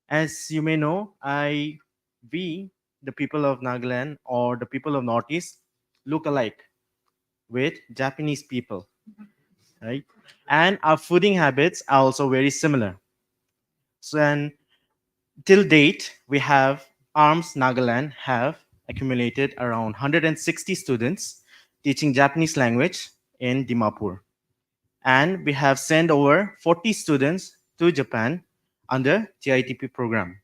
As you may know, we, the people of Nagaland or the people of Northeast, look alike with Japanese people, right? And our fooding habits are also very similar. So, and till date, we have ARMS Nagaland have accumulated around 160 students teaching Japanese language in Dimapur. And we have sent over 40 students to Japan under TITP program.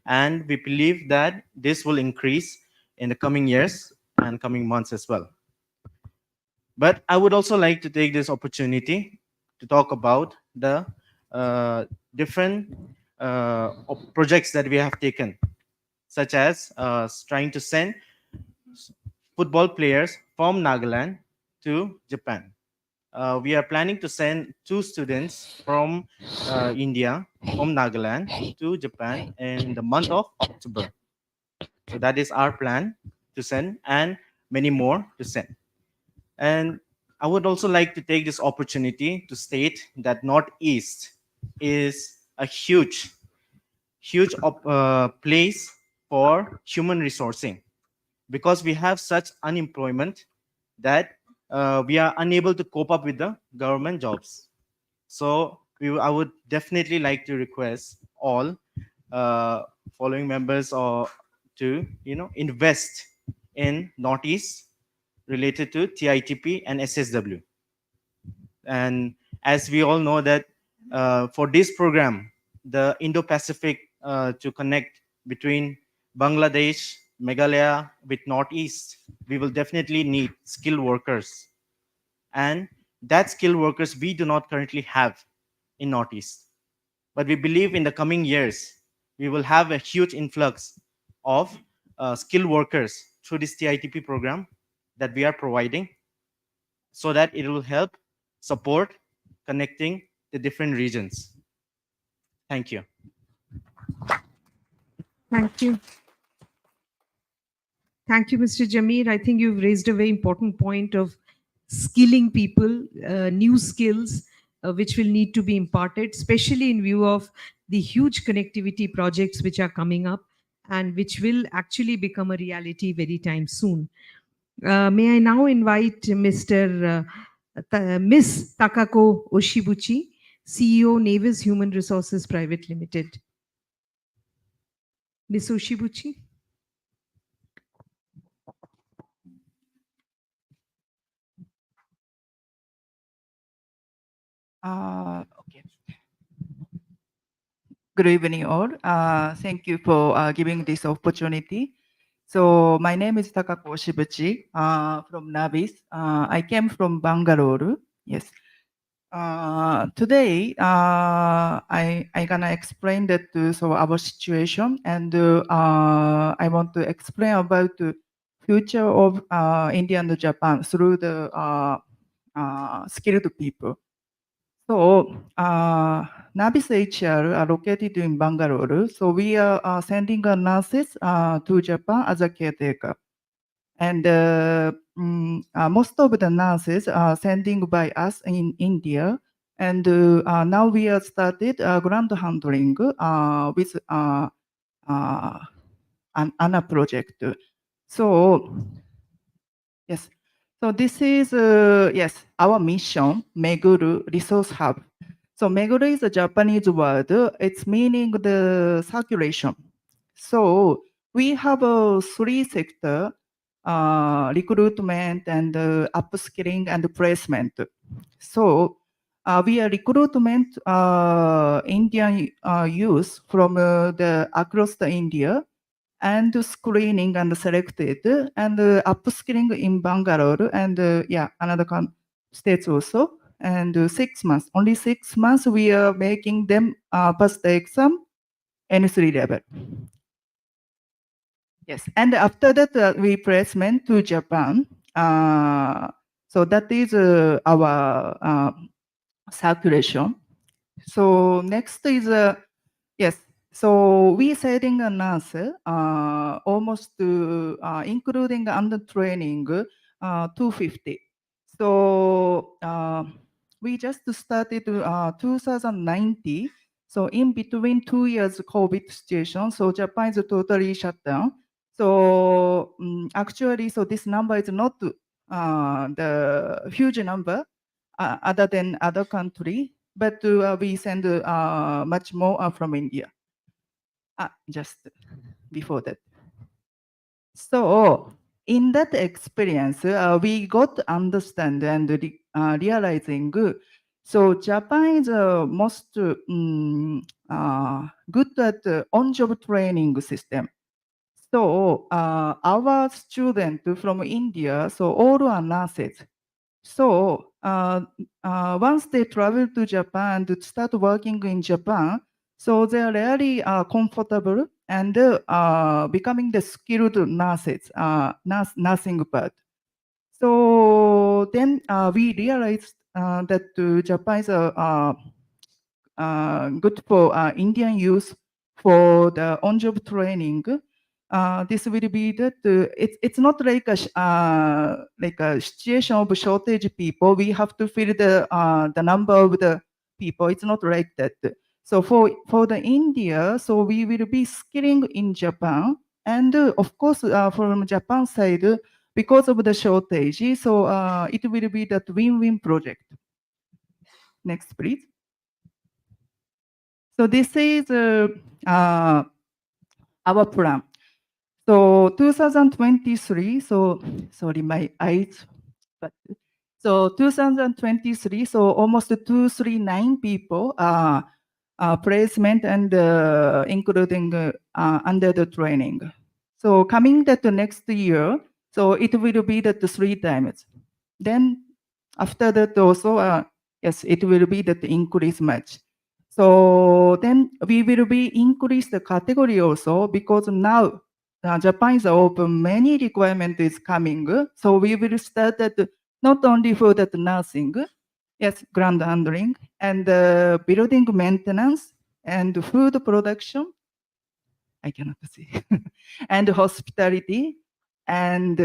And we believe that this will increase in the coming years and coming months as well. But I would also like to take this opportunity to talk about the different projects that we have taken, such as trying to send football players from Nagaland to Japan. We are planning to send 2 students from India, from Nagaland to Japan in the month of October. So that is our plan to send and many more to send. And I would also like to take this opportunity to state that Northeast is a huge place for human resourcing because we have such unemployment that we are unable to cope up with the government jobs. So I would definitely like to request all following members or to invest in Northeast related to TITP and SSW. And as we all know that for this program, the Indo-Pacific to connect between Bangladesh, Meghalaya with Northeast, we will definitely need skilled workers. And that skilled workers we do not currently have in Northeast. But we believe in the coming years, we will have a huge influx of skilled workers through this TITP program that we are providing so that it will help support connecting the different regions. Thank you. Thank you. Thank you, Mr. Jamir. I think you've raised a very important point of skilling people, new skills, which will need to be imparted, especially in view of the huge connectivity projects which are coming up and which will actually become a reality very time soon. May I now invite Miss Takako Oshibuchi, CEO, Navis Human Resources Private Limited. Miss Oshibuchi. Okay. Good evening, all. Thank you for giving this opportunity. So my name is Takako Shibuchi from Navis. I came from Bangalore. Yes. Today, I gonna explain that so our situation, and I want to explain about the future of India and Japan through the skilled people. So, Navis HR are located in Bangalore. So we are sending our nurses to Japan as a caretaker. And most of the nurses are sending by us in India. And now we have started ground handling with another project. So, yes. So this is, yes, our mission, Meguru Resource Hub. So Meguru is a Japanese word. It's meaning the circulation. So we have 3 sectors, recruitment and upskilling and placement. So we are recruitment Indian youth from across the India and screening and selected and upskilling in Bangalore and another states also. And 6 months, only 6 months, we are making them pass the exam N3 level. Yes, and after that, we placement to Japan. So that is our circulation. So next is yes. So we setting a nurse almost including under training 250. So we just started 2090. So in between 2 years COVID situation, so Japan is totally shut down. So actually, so this number is not the huge number other than other country, but we send much more from India. Just before that. So in that experience, we got to understand and realizing so Japan is most good at on-job training system. So our student from India, so all are nurses. So once they travel to Japan to start working in Japan, so they are really comfortable and becoming the skilled nurses, nursing part. So then we realized that Japan is good for Indian youth for the on-job training. This will be that it's not like a situation of shortage people. We have to fill the number of the people. It's not like that. So for the India, so we will be skilling in Japan, and of course from Japan side because of the shortage. So it will be that win-win project. Next, please. So this is our plan. So 2023, so sorry, my eyes, but so 2023, so almost 239 people placement and including under the training. So coming that the next year, so it will be that 3 times. Then after that also, yes, it will be that increase much. So then we will be increase the category also because now Japan is open, many requirement is coming. So we will start that not only for that nursing, yes, ground handling and building maintenance and food production. I cannot see. And hospitality and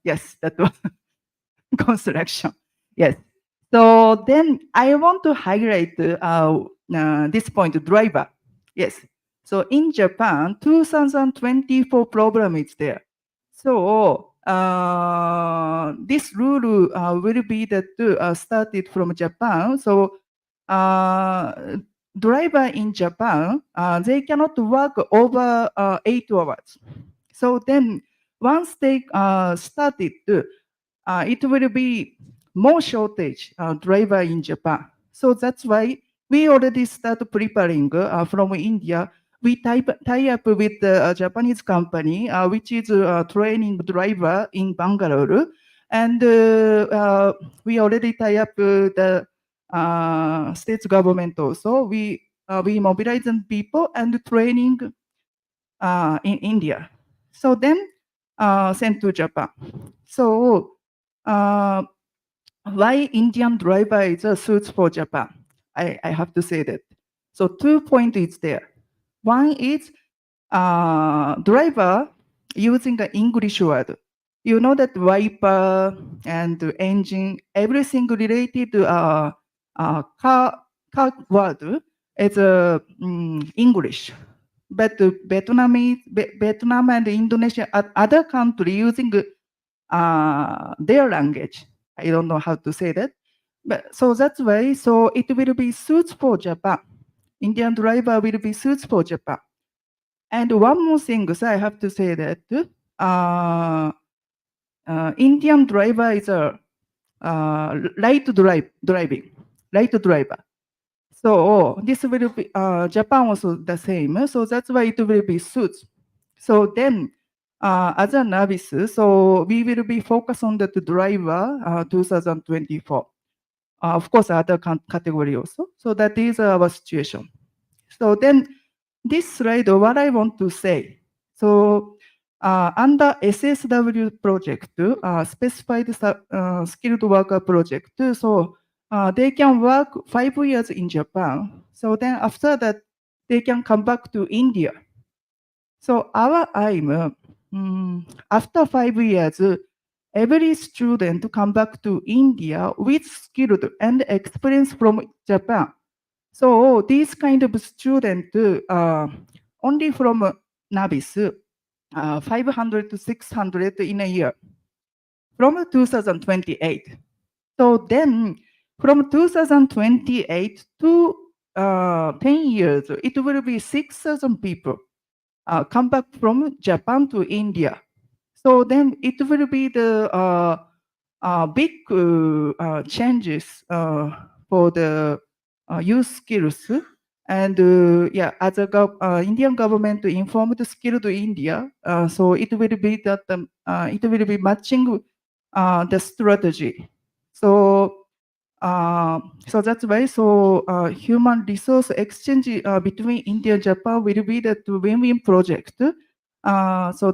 yes, that was construction. Yes. So then I want to highlight this point, driver. Yes. So in Japan, 2024 program is there. So this rule will be that started from Japan. So driver in Japan, they cannot work over 8 hours. So then once they started, it will be more shortage driver in Japan. So that's why we already start preparing from India. We tie up with the Japanese company, which is training driver in Bangalore. And we already tie up the state government also. We mobilize people and training in India. So then sent to Japan. So why Indian driver is a suits for Japan? I have to say that. So 2 points is there. One is driver using the English word. You know that wiper and engine, everything related to car word is English. But Vietnam and Indonesia, other country using their language. I don't know how to say that. But so that's why, so it will be suits for Japan. Indian driver will be suits for Japan. And one more thing, so I have to say that Indian driver is light driving, light driver. So this will be Japan also the same. So that's why it will be suits. So then, as a novice, so we will be focused on the driver 2024. Of course, other category also. So that is our situation. So then, this slide, what I want to say. So under SSW project, specified skilled worker project, so they can work 5 years in Japan. So then after that, they can come back to India. So our aim, after 5 years, every student to come back to India with skilled and experience from Japan. So these kind of student, only from novice, 500 to 600 in a year from 2028. So then from 2028 to 10 years, it will be 6,000 people come back from Japan to India. So then it will be the big changes for the youth skills. And yeah, as a Indian government informed skilled India, so it will be that it will be matching the strategy. So so that's why human resource exchange between India and Japan will be the win-win project. So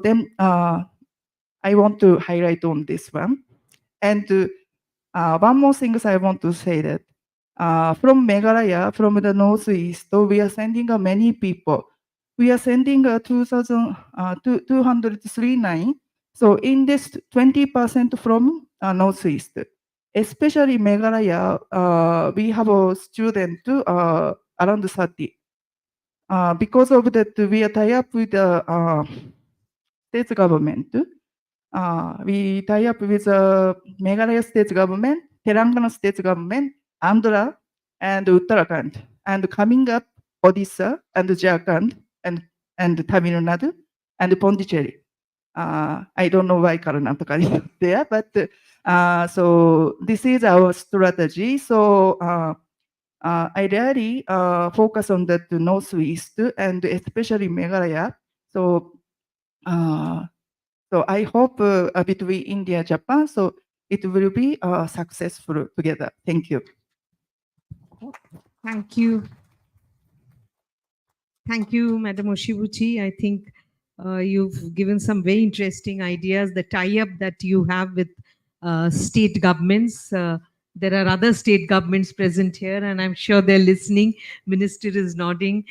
then I want to highlight on this one. And one more thing I want to say that from Meghalaya, from the northeast, we are sending many people. We are sending 239. So in this 20% from northeast, especially Meghalaya, we have a student around 30. Because of that, we are tied up with the state government. We tie up with Meghalaya state government, Telangana state government, Andhra, and Uttarakhand, and coming up Odisha and Jharkhand and Tamil Nadu and Pondicherry. I don't know why Karnataka is there, but so this is our strategy. So I really focus on the northeast and especially Meghalaya. So so I hope between India and Japan, so it will be successful together. Thank you. Thank you. Thank you, Madam Oshibuchi. I think you've given some very interesting ideas, the tie-up that you have with state governments. There are other state governments present here, and I'm sure they're listening. Minister is nodding.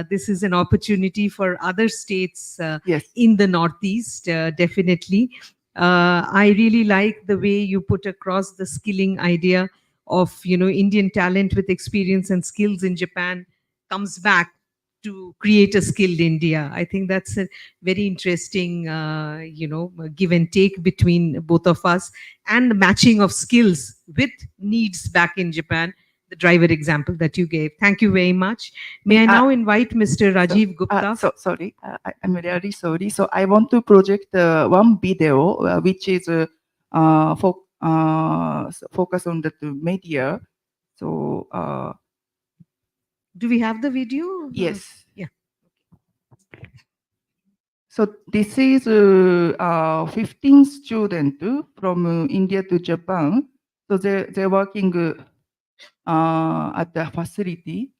This is an opportunity for other states Yes. in the Northeast, definitely. I really like the way you put across the skilling idea of, Indian talent with experience and skills in Japan comes back to create a skilled India. I think that's a very interesting, give and take between both of us, and the matching of skills with needs back in Japan, the driver example that you gave. Thank you very much. May I now invite Mr. Rajiv Gupta? Sorry, I'm really sorry. So I want to project one video which is focus on the media. So do we have the video? Yes. Yeah. So this is 15 students from India to Japan. So they're working at the facility.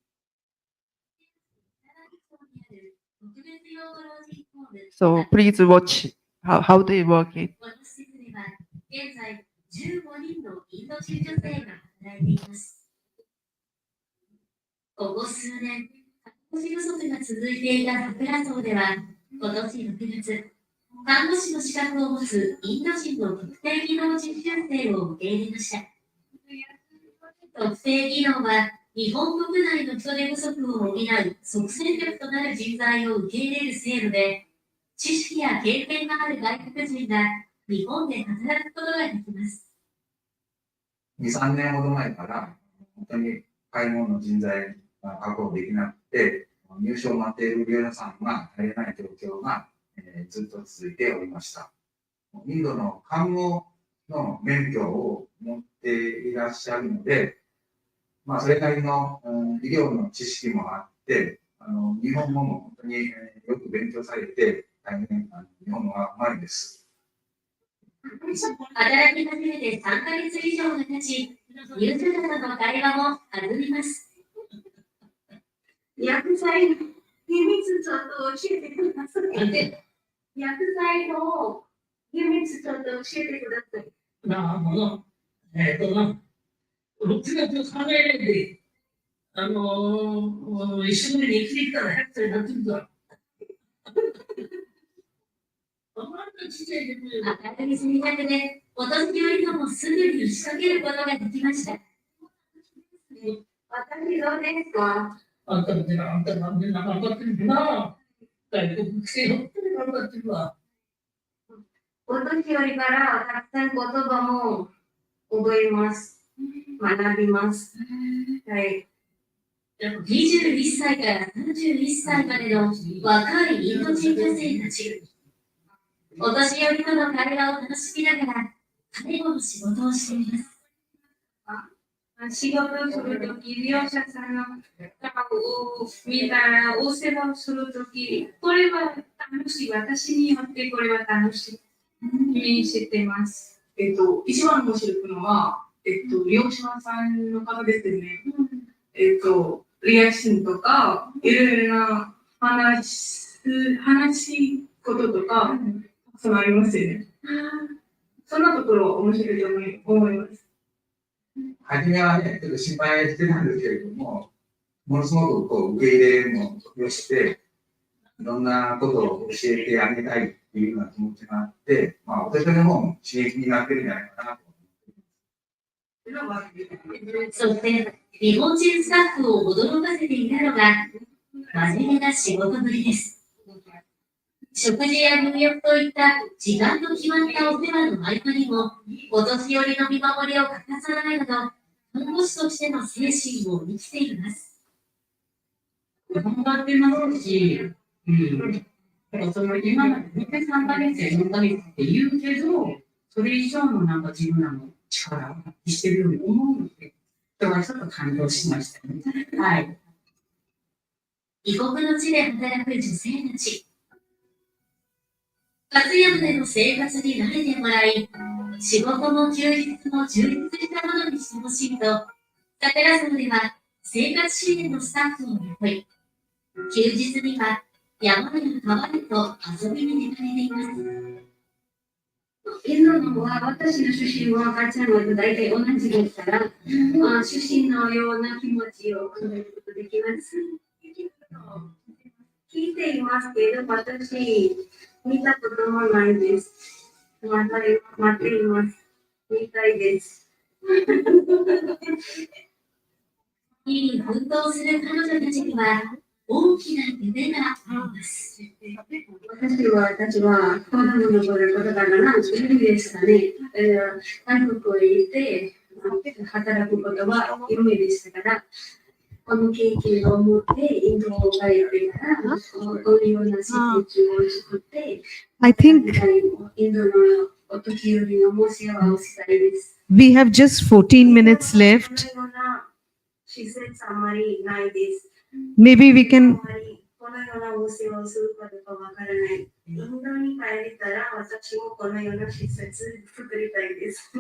So please watch how they work it. 現在15人のインド人女性が働いています。ここ数年、看護師不足が続いていた桜荘では、今年6月、看護師の資格を持つインド人の特定技能実習生を受け入れました。特定技能は、日本国内の人手不足を補う即戦力となる人材を受け入れる制度で、知識や経験がある外国人が日本で働くことができます。2、3年ほど前から、本当に介護の人材が確保できなくて、入所を待っている皆さんが入れない状況が、ずっと続いておりました。インドの看護の免許を思っていらっしゃるので、それなりの医療の知識もあって、日本語も本当によく勉強されて、大変日本語がうまいです。働き始めて3ヶ月以上が経ち、入居者との会話も弾みます。薬剤の秘密ちょっと教えてください。薬剤の秘密ちょっと教えてください。6月考えないで、一緒に生きてきたら100歳になってるから。明るい性格で、お年寄りともすぐに打ち解けることができました。私どうですか？あんたみんな頑張ってるな。外国生本当に頑張ってるわ。お年寄りからたくさん言葉も覚えます。学びます。はい。21歳から31歳までの若いインド人女性たち。お年寄りとの会話を楽しみながら、介護の仕事をしています。仕事をするとき、利用者さんの顔を見たら、お世話をするとき、これは楽しい。私によってこれは楽しい。見せてます。一番面白いのは、利用者さんの方ですね。リアクションとか、いろいろな話こととか、たくさんありますよね。そんなところ面白いと思います。初めはね、ちょっと心配してたんですけれども、ものすごく受け入れもよして、いろんなことを教えてあげたいっていうような気持ちがあって、私の方も刺激になってるんじゃないかなと思っています。そして、日本人スタッフを驚かせていたのが、真面目な仕事ぶりです。食事や入浴といった時間の決まったお世話の合間にも、お年寄りの見守りを欠かさないなど、看護師としての精神を生きています。頑張ってますし、今まで3ヶ月や4ヶ月って言うけど、それ以上の自分らの力を発揮してるように思うので、それはちょっと感動しましたね。はい。異国の地で働く女性たち。活躍での生活に慣れてもらい、仕事も休日も充実したものにしてほしいと、カテラ荘では生活支援のスタッフを雇い、休日には山や川へと遊びに出かけています。インドのは私の出身は赤ちゃんと大体同じですから、出身のような気持ちを感じることができます。聞いていますけど、私、見たこともないです。待っています。見たいです。日々奮闘する彼女たちには大きな夢があります。私たちは子供の頃、言葉が何種類ですかね。韓国へ行って働くことは夢でしたから、この経験を持ってインドを帰ってから、このような施設を作って、I think インドのお年寄りの申し合わせしたいです。we have just 14 minutes left. 施設あまりないです。Maybe we can. このようなお世話をするかどうかわからない。インドに帰れたら、私もこのような施設作りたいです。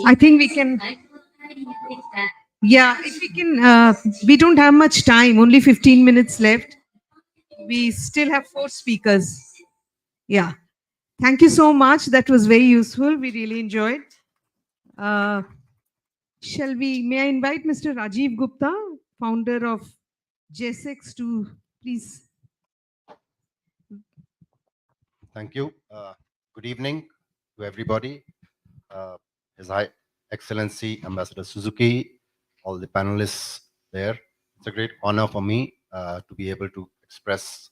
I think we can. Yeah, if we can. We don't have much time, only 15 minutes left. We still have 4 speakers. Yeah. Thank you so much. That was very useful. We really enjoyed. May I invite Mr. Rajiv Gupta, founder of J6, to please. Thank you. Good evening to everybody. His High Excellency Ambassador Suzuki, all the panelists there. It's a great honor for me to be able to express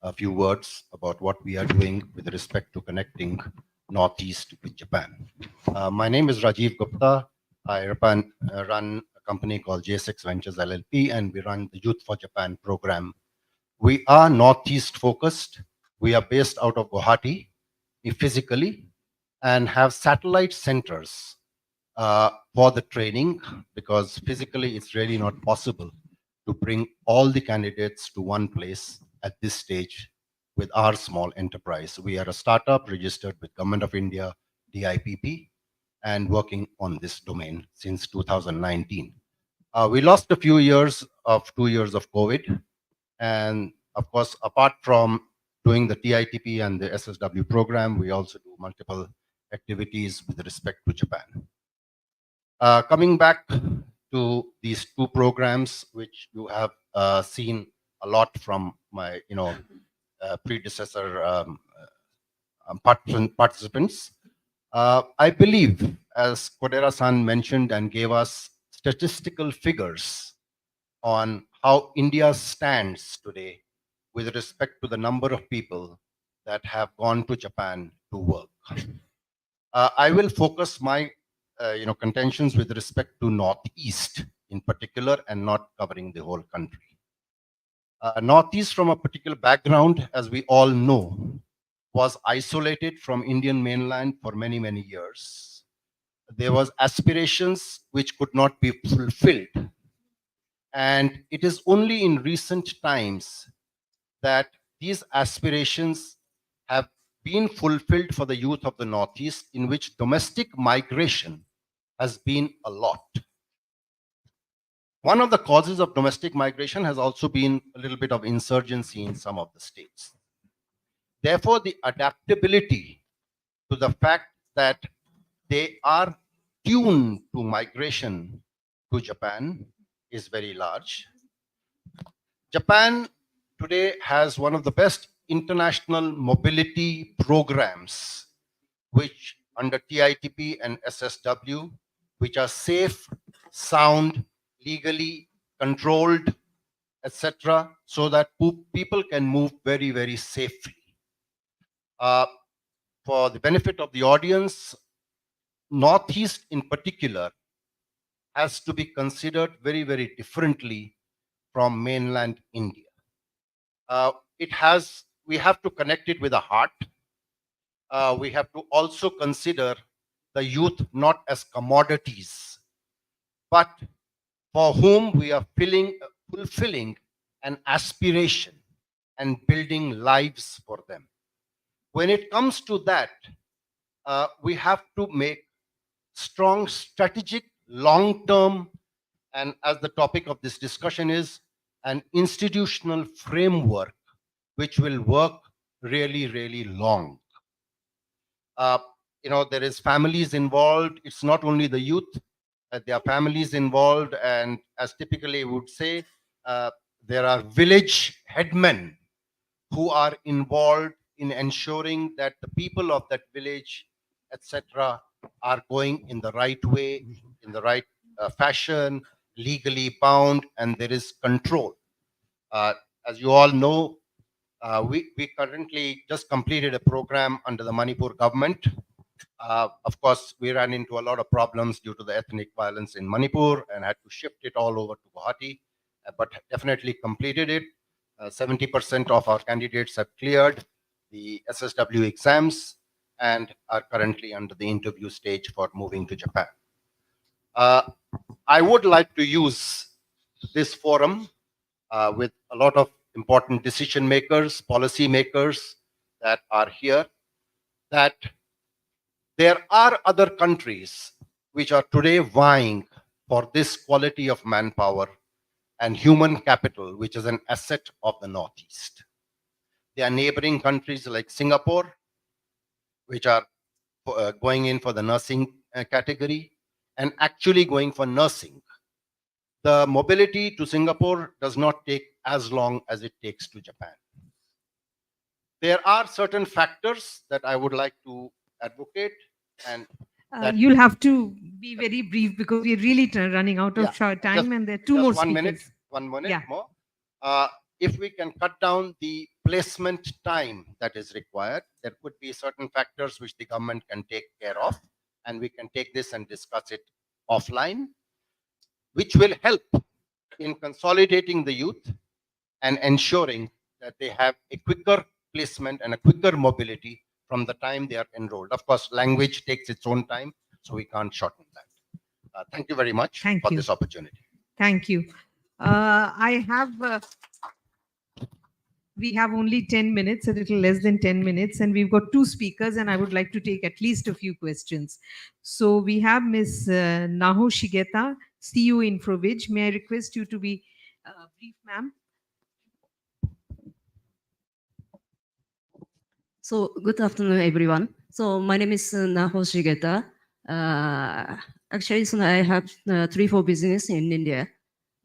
a few words about what we are doing with respect to connecting Northeast with Japan. My name is Rajiv Gupta. I run a company called J6 Ventures LLP, and we run the Youth for Japan program. We are Northeast focused. We are based out of Guwahati physically, and have satellite centers for the training, because physically it's really not possible to bring all the candidates to one place at this stage with our small enterprise. We are a startup registered with Government of India, DIPP, and working on this domain since 2019. We lost a few years of 2 years of COVID. And of course, apart from doing the TITP and the SSW program, we also do multiple activities with respect to Japan. Coming back to these two programs, which you have seen a lot from my predecessor participants, I believe, as Kodera-san mentioned and gave us statistical figures on how India stands today with respect to the number of people that have gone to Japan to work. I will focus my contentions with respect to Northeast in particular, and not covering the whole country. Northeast, from a particular background, as we all know, was isolated from Indian mainland for many, many years. There was aspirations which could not be fulfilled. And it is only in recent times that these aspirations have been fulfilled for the youth of the Northeast, in which domestic migration has been a lot. One of the causes of domestic migration has also been a little bit of insurgency in some of the states. Therefore, the adaptability to the fact that they are tuned to migration to Japan is very large. Japan today has one of the best international mobility programs, which under TITP and SSW, which are safe, sound, legally controlled, etc., so that people can move very, very safely. For the benefit of the audience, Northeast in particular has to be considered very, very differently from mainland India. We have to connect it with the heart. We have to also consider the youth not as commodities, but for whom we are fulfilling an aspiration and building lives for them. When it comes to that, we have to make strong strategic, long-term, and as the topic of this discussion is, an institutional framework which will work really, really long. There is families involved. It's not only the youth. There are families involved, and as typically would say, there are village headmen who are involved in ensuring that the people of that village, etc., are going in the right way, in the right fashion, legally bound, and there is control. As you all know, we currently just completed a program under the Manipur government. Of course, we ran into a lot of problems due to the ethnic violence in Manipur and had to shift it all over to Guwahati, but definitely completed it. 70% of our candidates have cleared the SSW exams and are currently under the interview stage for moving to Japan. I would like to use this forum with a lot of important decision makers, policy makers that are here, that there are other countries which are today vying for this quality of manpower and human capital, which is an asset of the Northeast. There are neighboring countries like Singapore, which are going in for the nursing category and actually going for nursing. The mobility to Singapore does not take as long as it takes to Japan. There are certain factors that I would like to advocate, and you'll have to be very brief because we're really running out of time, and there are two more speakers. 1 minute more. If we can cut down the placement time that is required, there could be certain factors which the government can take care of, and we can take this and discuss it offline, which will help in consolidating the youth and ensuring that they have a quicker placement and a quicker mobility from the time they are enrolled. Of course, language takes its own time, so we can't shorten that. Thank you very much for this opportunity. Thank you. We have only 10 minutes, a little less than 10 minutes, and we've got two speakers, and I would like to take at least a few questions. So we have Ms. Naho Shigeta, CEO Infrovig. May I request you to be brief, ma'am? So good afternoon, everyone. So my name is Naho Shigeta. Actually, so I have 3-4 business in India.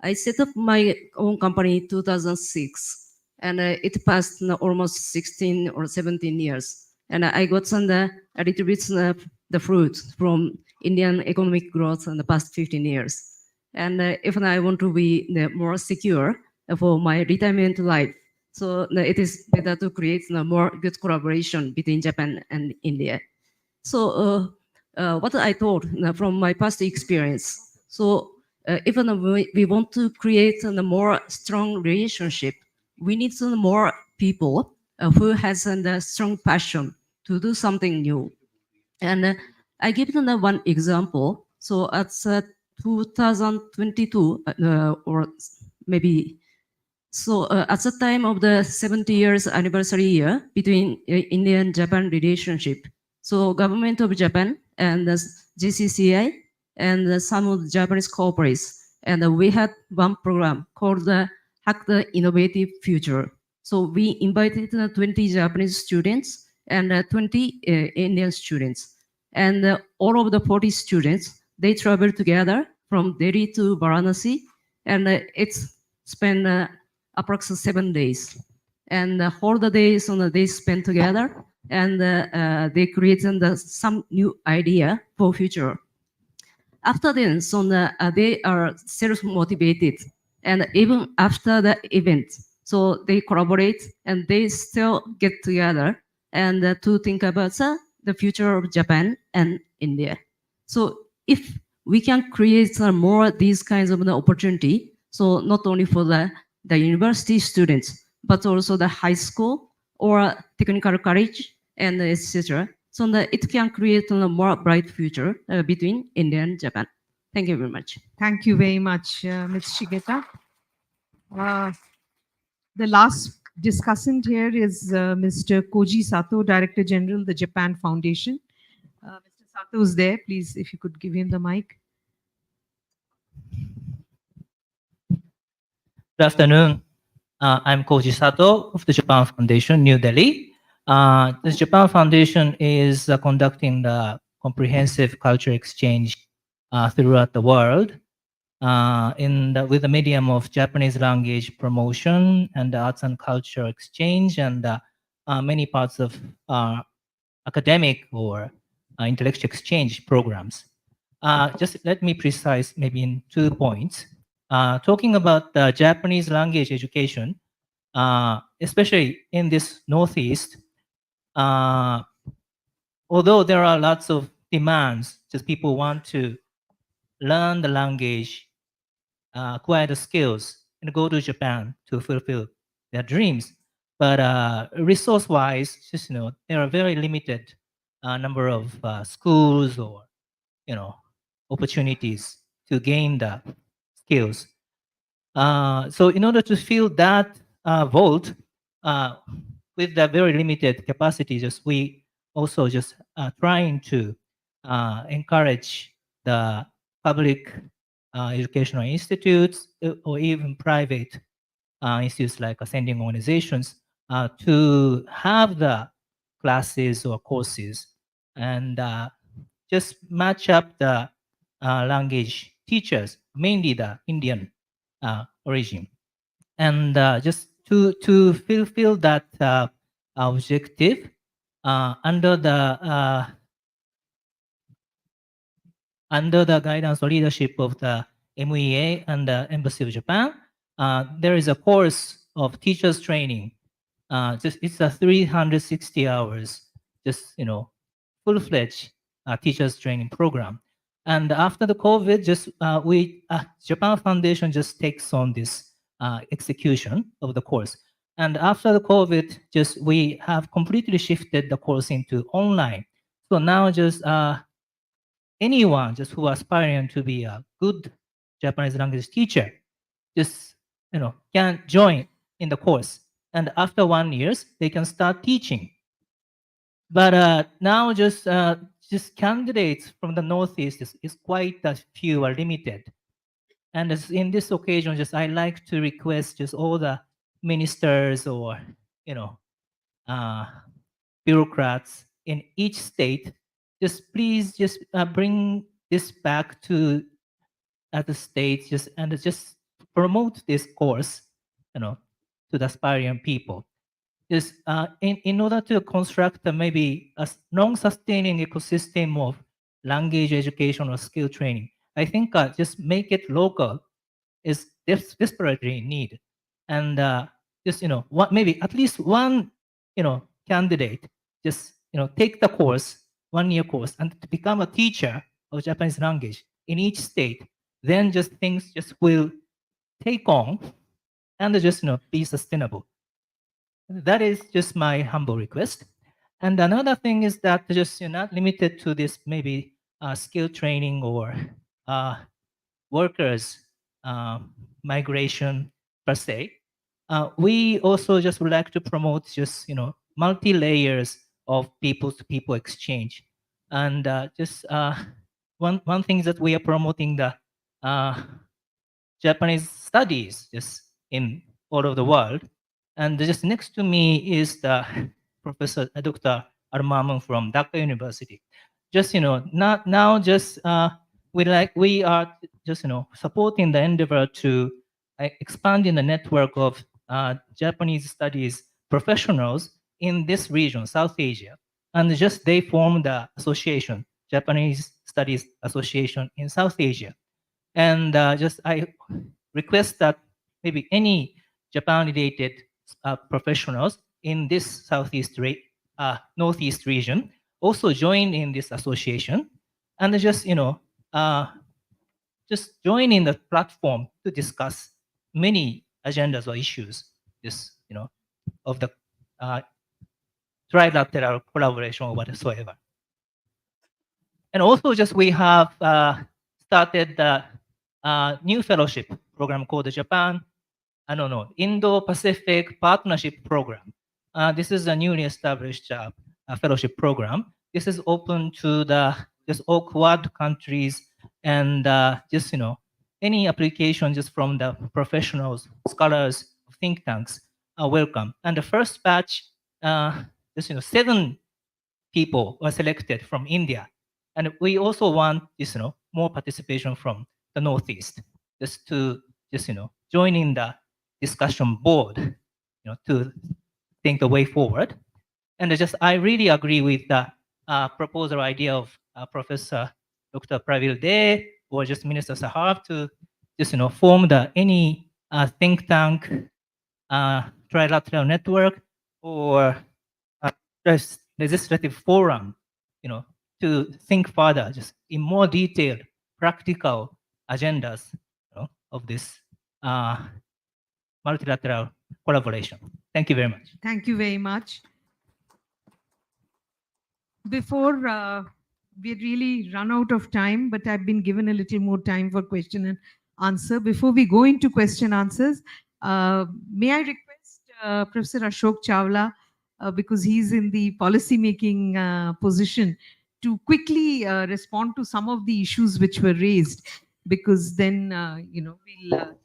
I set up my own company in 2006, and it passed almost 16 or 17 years. And I got some a little bit the fruit from Indian economic growth in the past 15 years. And if I want to be more secure for my retirement life, so it is better to create more good collaboration between Japan and India. So what I thought from my past experience, so even we want to create a more strong relationship, we need some more people who has a strong passion to do something new. And I give them one example. So at 2022 or maybe so at the time of the 70 years anniversary year between India and Japan relationship, so government of Japan and the GCCI and some of the Japanese corporates, and we had one program called the Hack the Innovative Future. So we invited 20 Japanese students and 20 Indian students, and all of the 40 students, they traveled together from Delhi to Varanasi, and it's spent approximately 7 days. And all the days they spent together, and they created some new idea for future. After then, so they are self-motivated, and even after the event, so they collaborate and they still get together and to think about the future of Japan and India. So if we can create more these kinds of opportunity, so not only for the university students, but also the high school or technical college and etc. So that it can create a more bright future between India and Japan. Thank you very much. Thank you very much, Ms. Shigeta. The last discussant here is Mr. Koji Sato, Director General, the Japan Foundation. Mr. Sato is there. Please, if you could give him the mic. Good afternoon. I'm Koji Sato of the Japan Foundation, New Delhi. The Japan Foundation is conducting the comprehensive culture exchange throughout the world with the medium of Japanese language promotion and the arts and culture exchange and many parts of academic or intellectual exchange programs. Just let me precise maybe in 2 points. Talking about the Japanese language education, especially in this Northeast, although there are lots of demands, just people want to learn the language, acquire the skills, and go to Japan to fulfill their dreams. But resource-wise, just there are very limited number of schools or opportunities to gain the skills. So in order to fill that vault with the very limited capacity, we also trying to encourage the public educational institutes or even private institutes like ascending organizations to have the classes or courses and just match up the language teachers, mainly the Indian origin. And just to fulfill that objective under the guidance or leadership of the MEA and the Embassy of Japan, there is a course of teachers training. It's a 360 hours, full-fledged teachers training program. And after the COVID, Japan Foundation just takes on this execution of the course. And after the COVID, just we have completely shifted the course into online. So now just anyone just who aspiring to be a good Japanese language teacher, just can join in the course. And after 1 year, they can start teaching. But now just candidates from the Northeast is quite a few, are limited. And in this occasion, just I like to request just all the ministers or bureaucrats in each state, just please just bring this back to the states, just promote this course, to the aspiring people. Just in order to construct maybe a non-sustaining ecosystem of language education or skill training, I think just make it local is desperately needed. And just maybe at least one candidate just take the course, 1 year course, and to become a teacher of Japanese language in each state. Then just things just will take on and just be sustainable. That is just my humble request. And another thing is that just you're not limited to this maybe skill training or workers migration per se. We also just would like to promote just multi layers of people to people exchange, and just one thing is that we are promoting the Japanese studies just in all over the world. And just next to me is the Professor Dr. Armaman from Dhaka University. Just not now just we are just supporting the endeavor to expand in the network of Japanese studies professionals in this region, South Asia, and just they formed the association, Japanese Studies Association in South Asia. And just I request that maybe any Japan-related professionals in this northeast region also join in this association, and just just join in the platform to discuss many agendas or issues, just of the trilateral collaboration or whatsoever. And also just we have started the new fellowship program called the Japan, Indo-Pacific Partnership Program. This is a newly established fellowship program. This is open to the all Quad countries, and just any application just from the professionals, scholars, think tanks are welcome. And the first batch, just 7 people were selected from India, and we also want more participation from the Northeast, just to join in the discussion board, to think the way forward. And I really agree with the proposal idea of Professor Dr. Pravil Dey or just Minister Sahab to just form any think tank, trilateral network, or legislative forum, to think further, just in more detailed, practical agendas of this multilateral collaboration. Thank you very much. Thank you very much. Before we really run out of time, but I've been given a little more time for question and answer. Before we go into question answers, may I request Professor Ashok Chawla, because he's in the policy making position, to quickly respond to some of the issues which were raised, because then we'll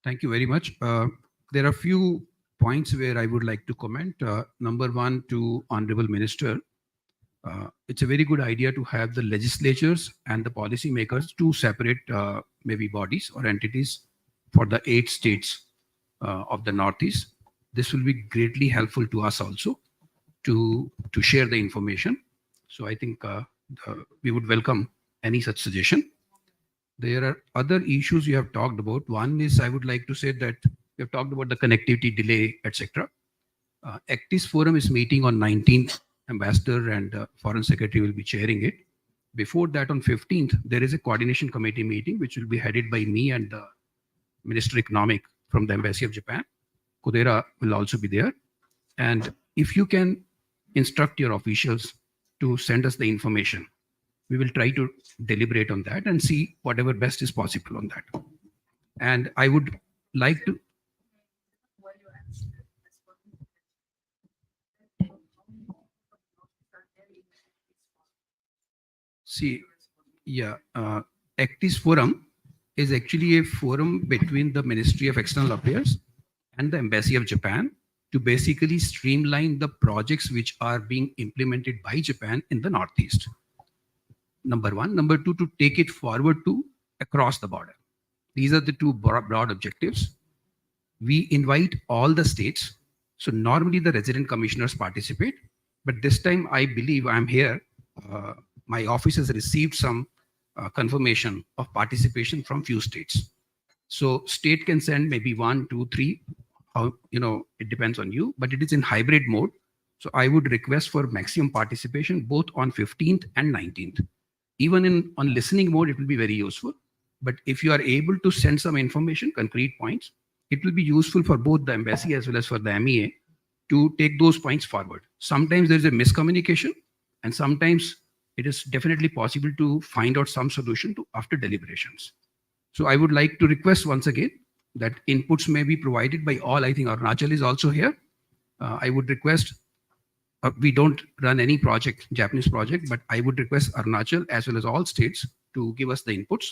Thank you very much. There are a few points where I would like to comment. Number one, to Honorable Minister, it's a very good idea to have the legislatures and the policy makers two separate maybe bodies or entities for the 8 states of the Northeast. This will be greatly helpful to us also to share the information. So I think we would welcome any such suggestion. There are other issues you have talked about. One is, I would like to say that we have talked about the connectivity delay, etc. Actis Forum is meeting on 19th. Ambassador and Foreign Secretary will be chairing it. Before that, on 15th, there is a coordination committee meeting which will be headed by me and the Minister Economic from the Embassy of Japan. Kodera will also be there. And if you can instruct your officials to send us the information, we will try to deliberate on that and see whatever best is possible on that. And I would like to. See, yeah, ACTIS Forum is actually a forum between the Ministry of External Affairs and the Embassy of Japan to basically streamline the projects which are being implemented by Japan in the Northeast. Number one. Number two, to take it forward to across the border. These are the two broad objectives. We invite all the states. So normally the resident commissioners participate, but this time I believe I'm here. My office has received some confirmation of participation from few states. So state can send maybe 1, 2, 3. It depends on you, but it is in hybrid mode. So I would request for maximum participation both on 15th and 19th. Even on listening mode, it will be very useful. But if you are able to send some information, concrete points, it will be useful for both the embassy as well as for the MEA to take those points forward. Sometimes there is a miscommunication, and sometimes it is definitely possible to find out some solution to after deliberations. So I would like to request once again that inputs may be provided by all. I think Arunachal is also here. I would request, we don't run any project, Japanese project, but I would request Arunachal as well as all states to give us the inputs.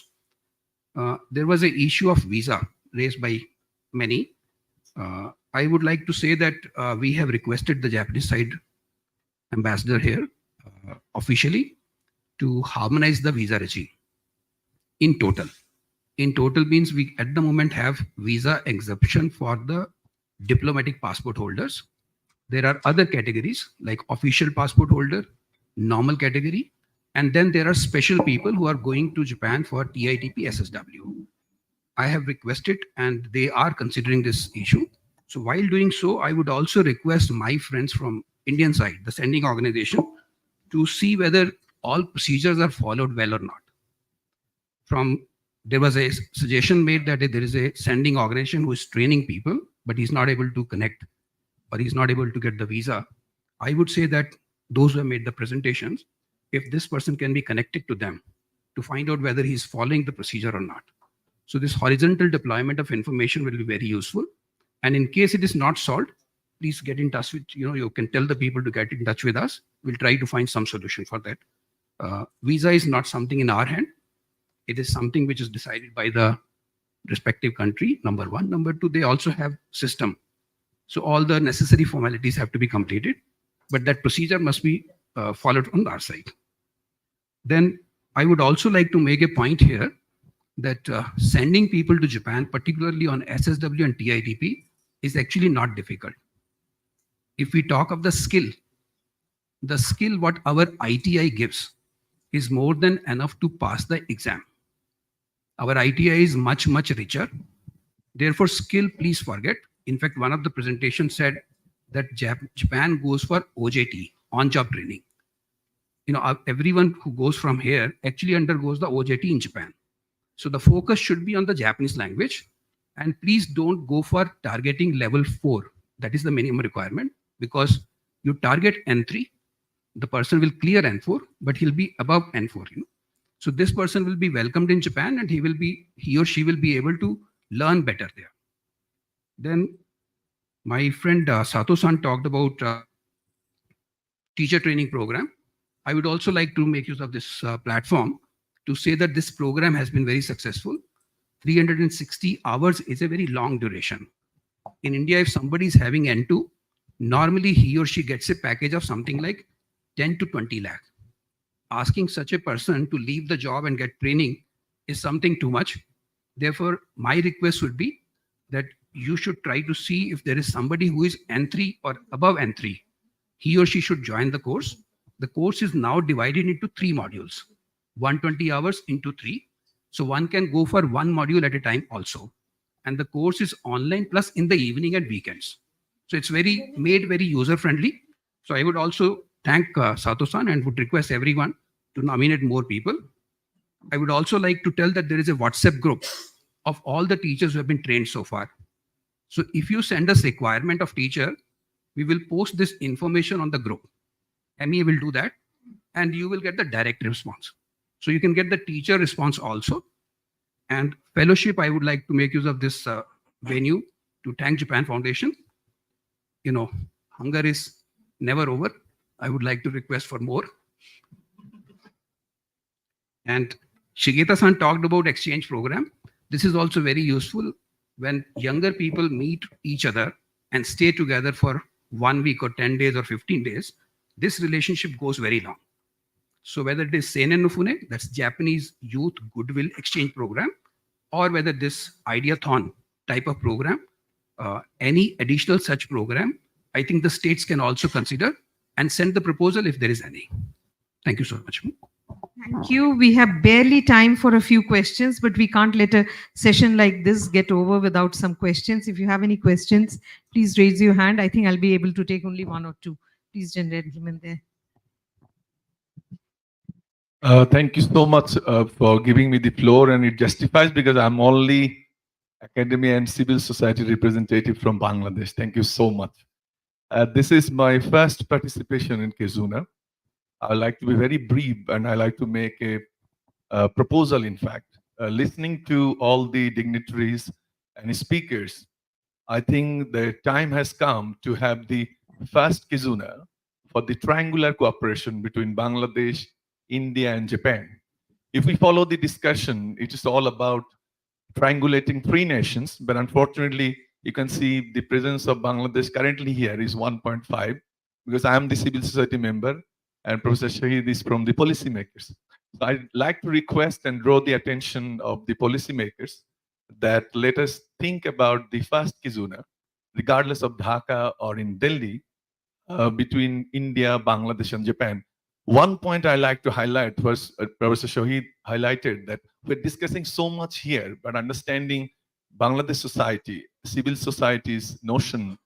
There was an issue of visa raised by many. I would like to say that we have requested the Japanese side ambassador here officially to harmonize the visa regime in total. In total means we at the moment have visa exemption for the diplomatic passport holders. There are other categories like official passport holder, normal category, and then there are special people who are going to Japan for TITP SSW. I have requested and they are considering this issue. So while doing so, I would also request my friends from Indian side, the sending organization, to see whether all procedures are followed well or not. There was a suggestion made that there is a sending organization who is training people, but he's not able to connect or he's not able to get the visa. I would say that those who have made the presentations, if this person can be connected to them to find out whether he's following the procedure or not. So this horizontal deployment of information will be very useful. And in case it is not solved, please get in touch with, you can tell the people to get in touch with us. We'll try to find some solution for that. Visa is not something in our hand. It is something which is decided by the respective country, number one. Number two, they also have system. So all the necessary formalities have to be completed, but that procedure must be followed on our side. Then I would also like to make a point here that sending people to Japan, particularly on SSW and TITP, is actually not difficult. If we talk of the skill what our ITI gives is more than enough to pass the exam. Our ITI is much, much richer. Therefore, skill, please forget. In fact, one of the presentations said that Japan goes for OJT, on-job training. Everyone who goes from here actually undergoes the OJT in Japan. So the focus should be on the Japanese language. And please don't go for targeting level 4. That is the minimum requirement, because you target N3, the person will clear N4, but he'll be above N4. So this person will be welcomed in Japan and he or she will be able to learn better there. Then my friend Sato-san talked about teacher training program. I would also like to make use of this platform to say that this program has been very successful. 360 hours is a very long duration. In India, if somebody is having N2, normally he or she gets a package of something like 10 to 20 lakh. Asking such a person to leave the job and get training is something too much. Therefore, my request would be that you should try to see if there is somebody who is N3 or above N3. He or she should join the course. The course is now divided into 3 modules, 120 hours into 3. So one can go for 1 module at a time also. And the course is online plus in the evening and weekends. So it's made very user-friendly. So I would also thank Sato-san and would request everyone to nominate more people. I would also like to tell that there is a WhatsApp group of all the teachers who have been trained so far. So if you send us requirement of teacher, we will post this information on the group. ME will do that, and you will get the direct response. So you can get the teacher response also. And fellowship, I would like to make use of this venue to thank Japan Foundation. You know, hunger is never over. I would like to request for more. And Shigeta-san talked about exchange program. This is also very useful when younger people meet each other and stay together for 1 week or 10 days or 15 days. This relationship goes very long. So whether it is Seinen no Fune, that's Japanese Youth Goodwill Exchange Program, or whether this Ideathon type of program, any additional such program, I think the states can also consider and send the proposal if there is any. Thank you so much. Thank you. We have barely time for a few questions, but we can't let a session like this get over without some questions. If you have any questions, please raise your hand. I think I'll be able to take only one or two. Please, gentlemen there. Thank you so much for giving me the floor, and it justifies because I'm only academia and civil society representative from Bangladesh. Thank you so much. This is my first participation in KIZUNA. I like to be very brief, and I like to make a proposal, in fact. Listening to all the dignitaries and speakers, I think the time has come to have the first KIZUNA for the triangular cooperation between Bangladesh, India, and Japan. If we follow the discussion, it is all about triangulating three nations, but unfortunately, you can see the presence of Bangladesh currently here is 1.5, because I am the civil society member, and Professor Shahid is from the policymakers. So I'd like to request and draw the attention of the policymakers that let us think about the first KIZUNA, regardless of Dhaka or in Delhi, between India, Bangladesh, and Japan. One point I like to highlight was Professor Shahid highlighted that we're discussing so much here, but understanding Bangladesh society, civil society's notion,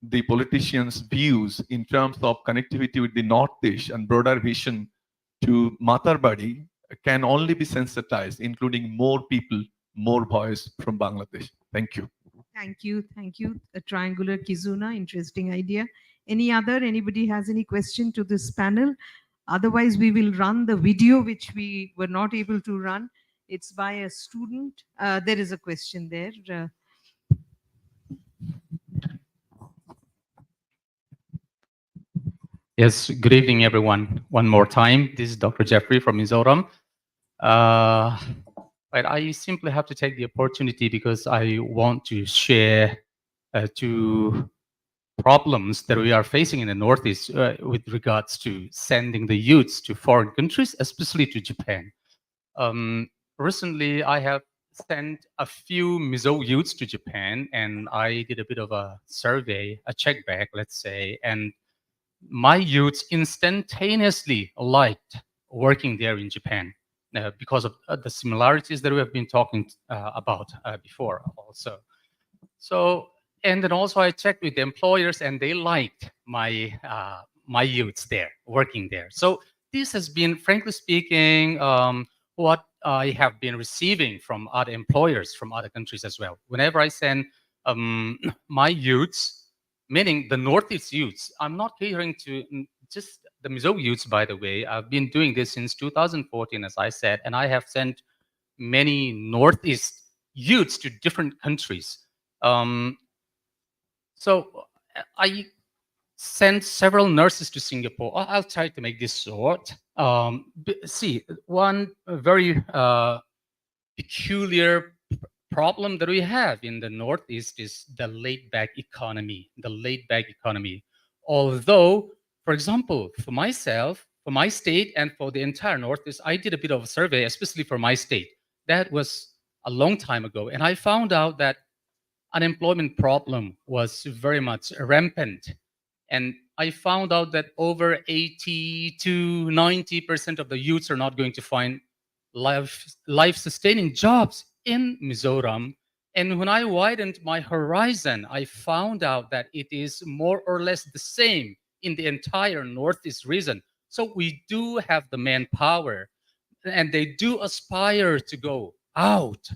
the politicians' views in terms of connectivity with the Northeast and broader vision to Matarbadi can only be sensitized, including more people, more voice from Bangladesh. Thank you. Thank you. Thank you. A triangular KIZUNA, interesting idea. Anybody has any question to this panel? Otherwise, we will run the video, which we were not able to run. It's by a student. There is a question there. Yes, good evening, everyone. One more time, this is Dr. Jeffrey from Mizoram. But I simply have to take the opportunity because I want to share two problems that we are facing in the Northeast with regards to sending the youths to foreign countries, especially to Japan. Recently, I have sent a few Mizo youths to Japan, and I did a bit of a survey, a check back, let's say, and my youths instantaneously liked working there in Japan because of the similarities that we have been talking about before also. So, and then also I checked with the employers and they liked my my youths there, working there. So this has been, frankly speaking, what I have been receiving from other employers from other countries as well. Whenever I send my youths, meaning the Northeast youths, I'm not catering to just the Mizo youths, by the way. I've been doing this since 2014, as I said, and I have sent many Northeast youths to different countries. So I sent several nurses to Singapore. I'll try to make this short. See, one very peculiar problem that we have in the Northeast is the laid-back economy, Although, for example, for myself, for my state, and for the entire Northeast, I did a bit of a survey, especially for my state. That was a long time ago. And I found out that unemployment problem was very much rampant. And I found out that over 80 to 90% of the youths are not going to find life-sustaining jobs in Mizoram. And when I widened my horizon, I found out that it is more or less the same in the entire Northeast region. So we do have the manpower, and they do aspire to go out.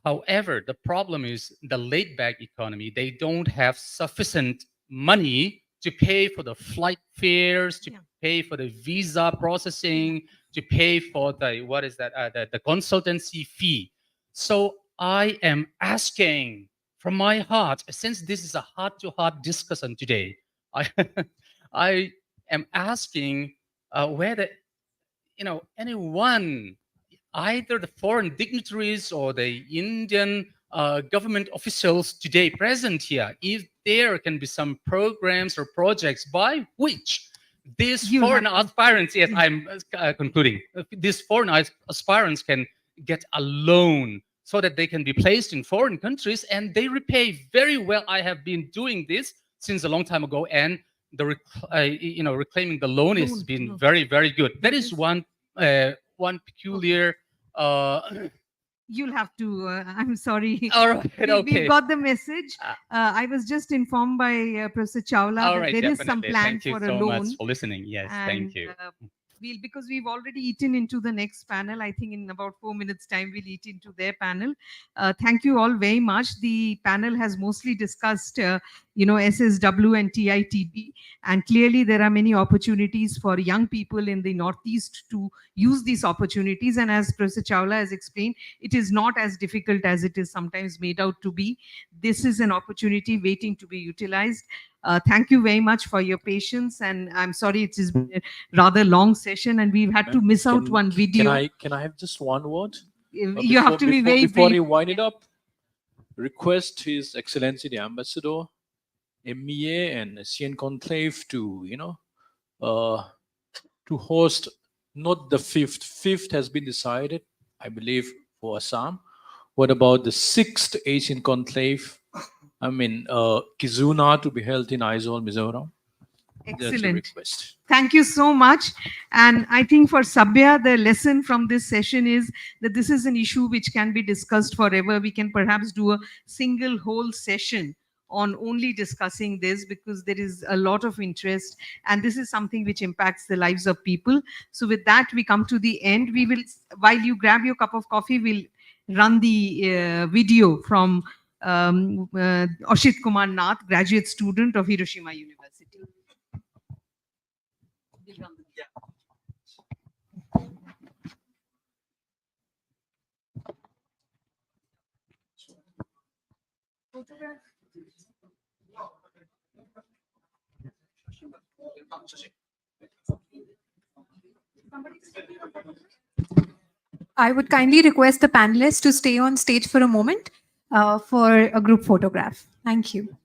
However, the problem is the laid-back economy. They don't have sufficient money to pay for the flight fares, to pay for the visa processing, to pay for the the consultancy fee. So I am asking from my heart, since this is a heart-to-heart discussion today, I I am asking whether anyone, either the foreign dignitaries or the Indian government officials today present here, if there can be some programs or projects by which these foreign aspirants, yes, I'm concluding, these foreign aspirants can get a loan so that they can be placed in foreign countries and they repay very well. I have been doing this since a long time ago, and the reclaiming the loan has been very, very good. That is one peculiar. You'll have to. I'm sorry. All right. Okay. We've got the message. I was just informed by Professor Chawla All that right, there is some definitely. plan Thank you for a so loan. much for listening. Yes, thank you. Because we've already eaten into the next panel. I think in about 4 minutes' time, we'll eat into their panel. Thank you all very much. The panel has mostly discussed, SSW and TITB, and clearly there are many opportunities for young people in the Northeast to use these opportunities. And as Professor Chawla has explained, it is not as difficult as it is sometimes made out to be. This is an opportunity waiting to be utilized. Thank you very much for your patience, and I'm sorry it has been a rather long session and we've had to miss out one video. Can I have just one word? You have to be very before brief. you wind it up. Request His Excellency the Ambassador, MEA and ASEAN Conclave to to host not the fifth. Fifth has been decided, I believe, for Assam. What about the sixth Asian Conclave? I mean, KIZUNA to be held in Aizawl, Mizoram. That's a Excellent. request. Thank you so much. And I think for Sabya, the lesson from this session is that this is an issue which can be discussed forever. We can perhaps do a single whole session on only discussing this because there is a lot of interest and this is something which impacts the lives of people. So with that, we come to the end. We will, while you grab your cup of coffee, we'll run the video from Ashit Kumar Nath, graduate student of Hiroshima University. I would kindly request the panelists to stay on stage for a moment for a group photograph. Thank you.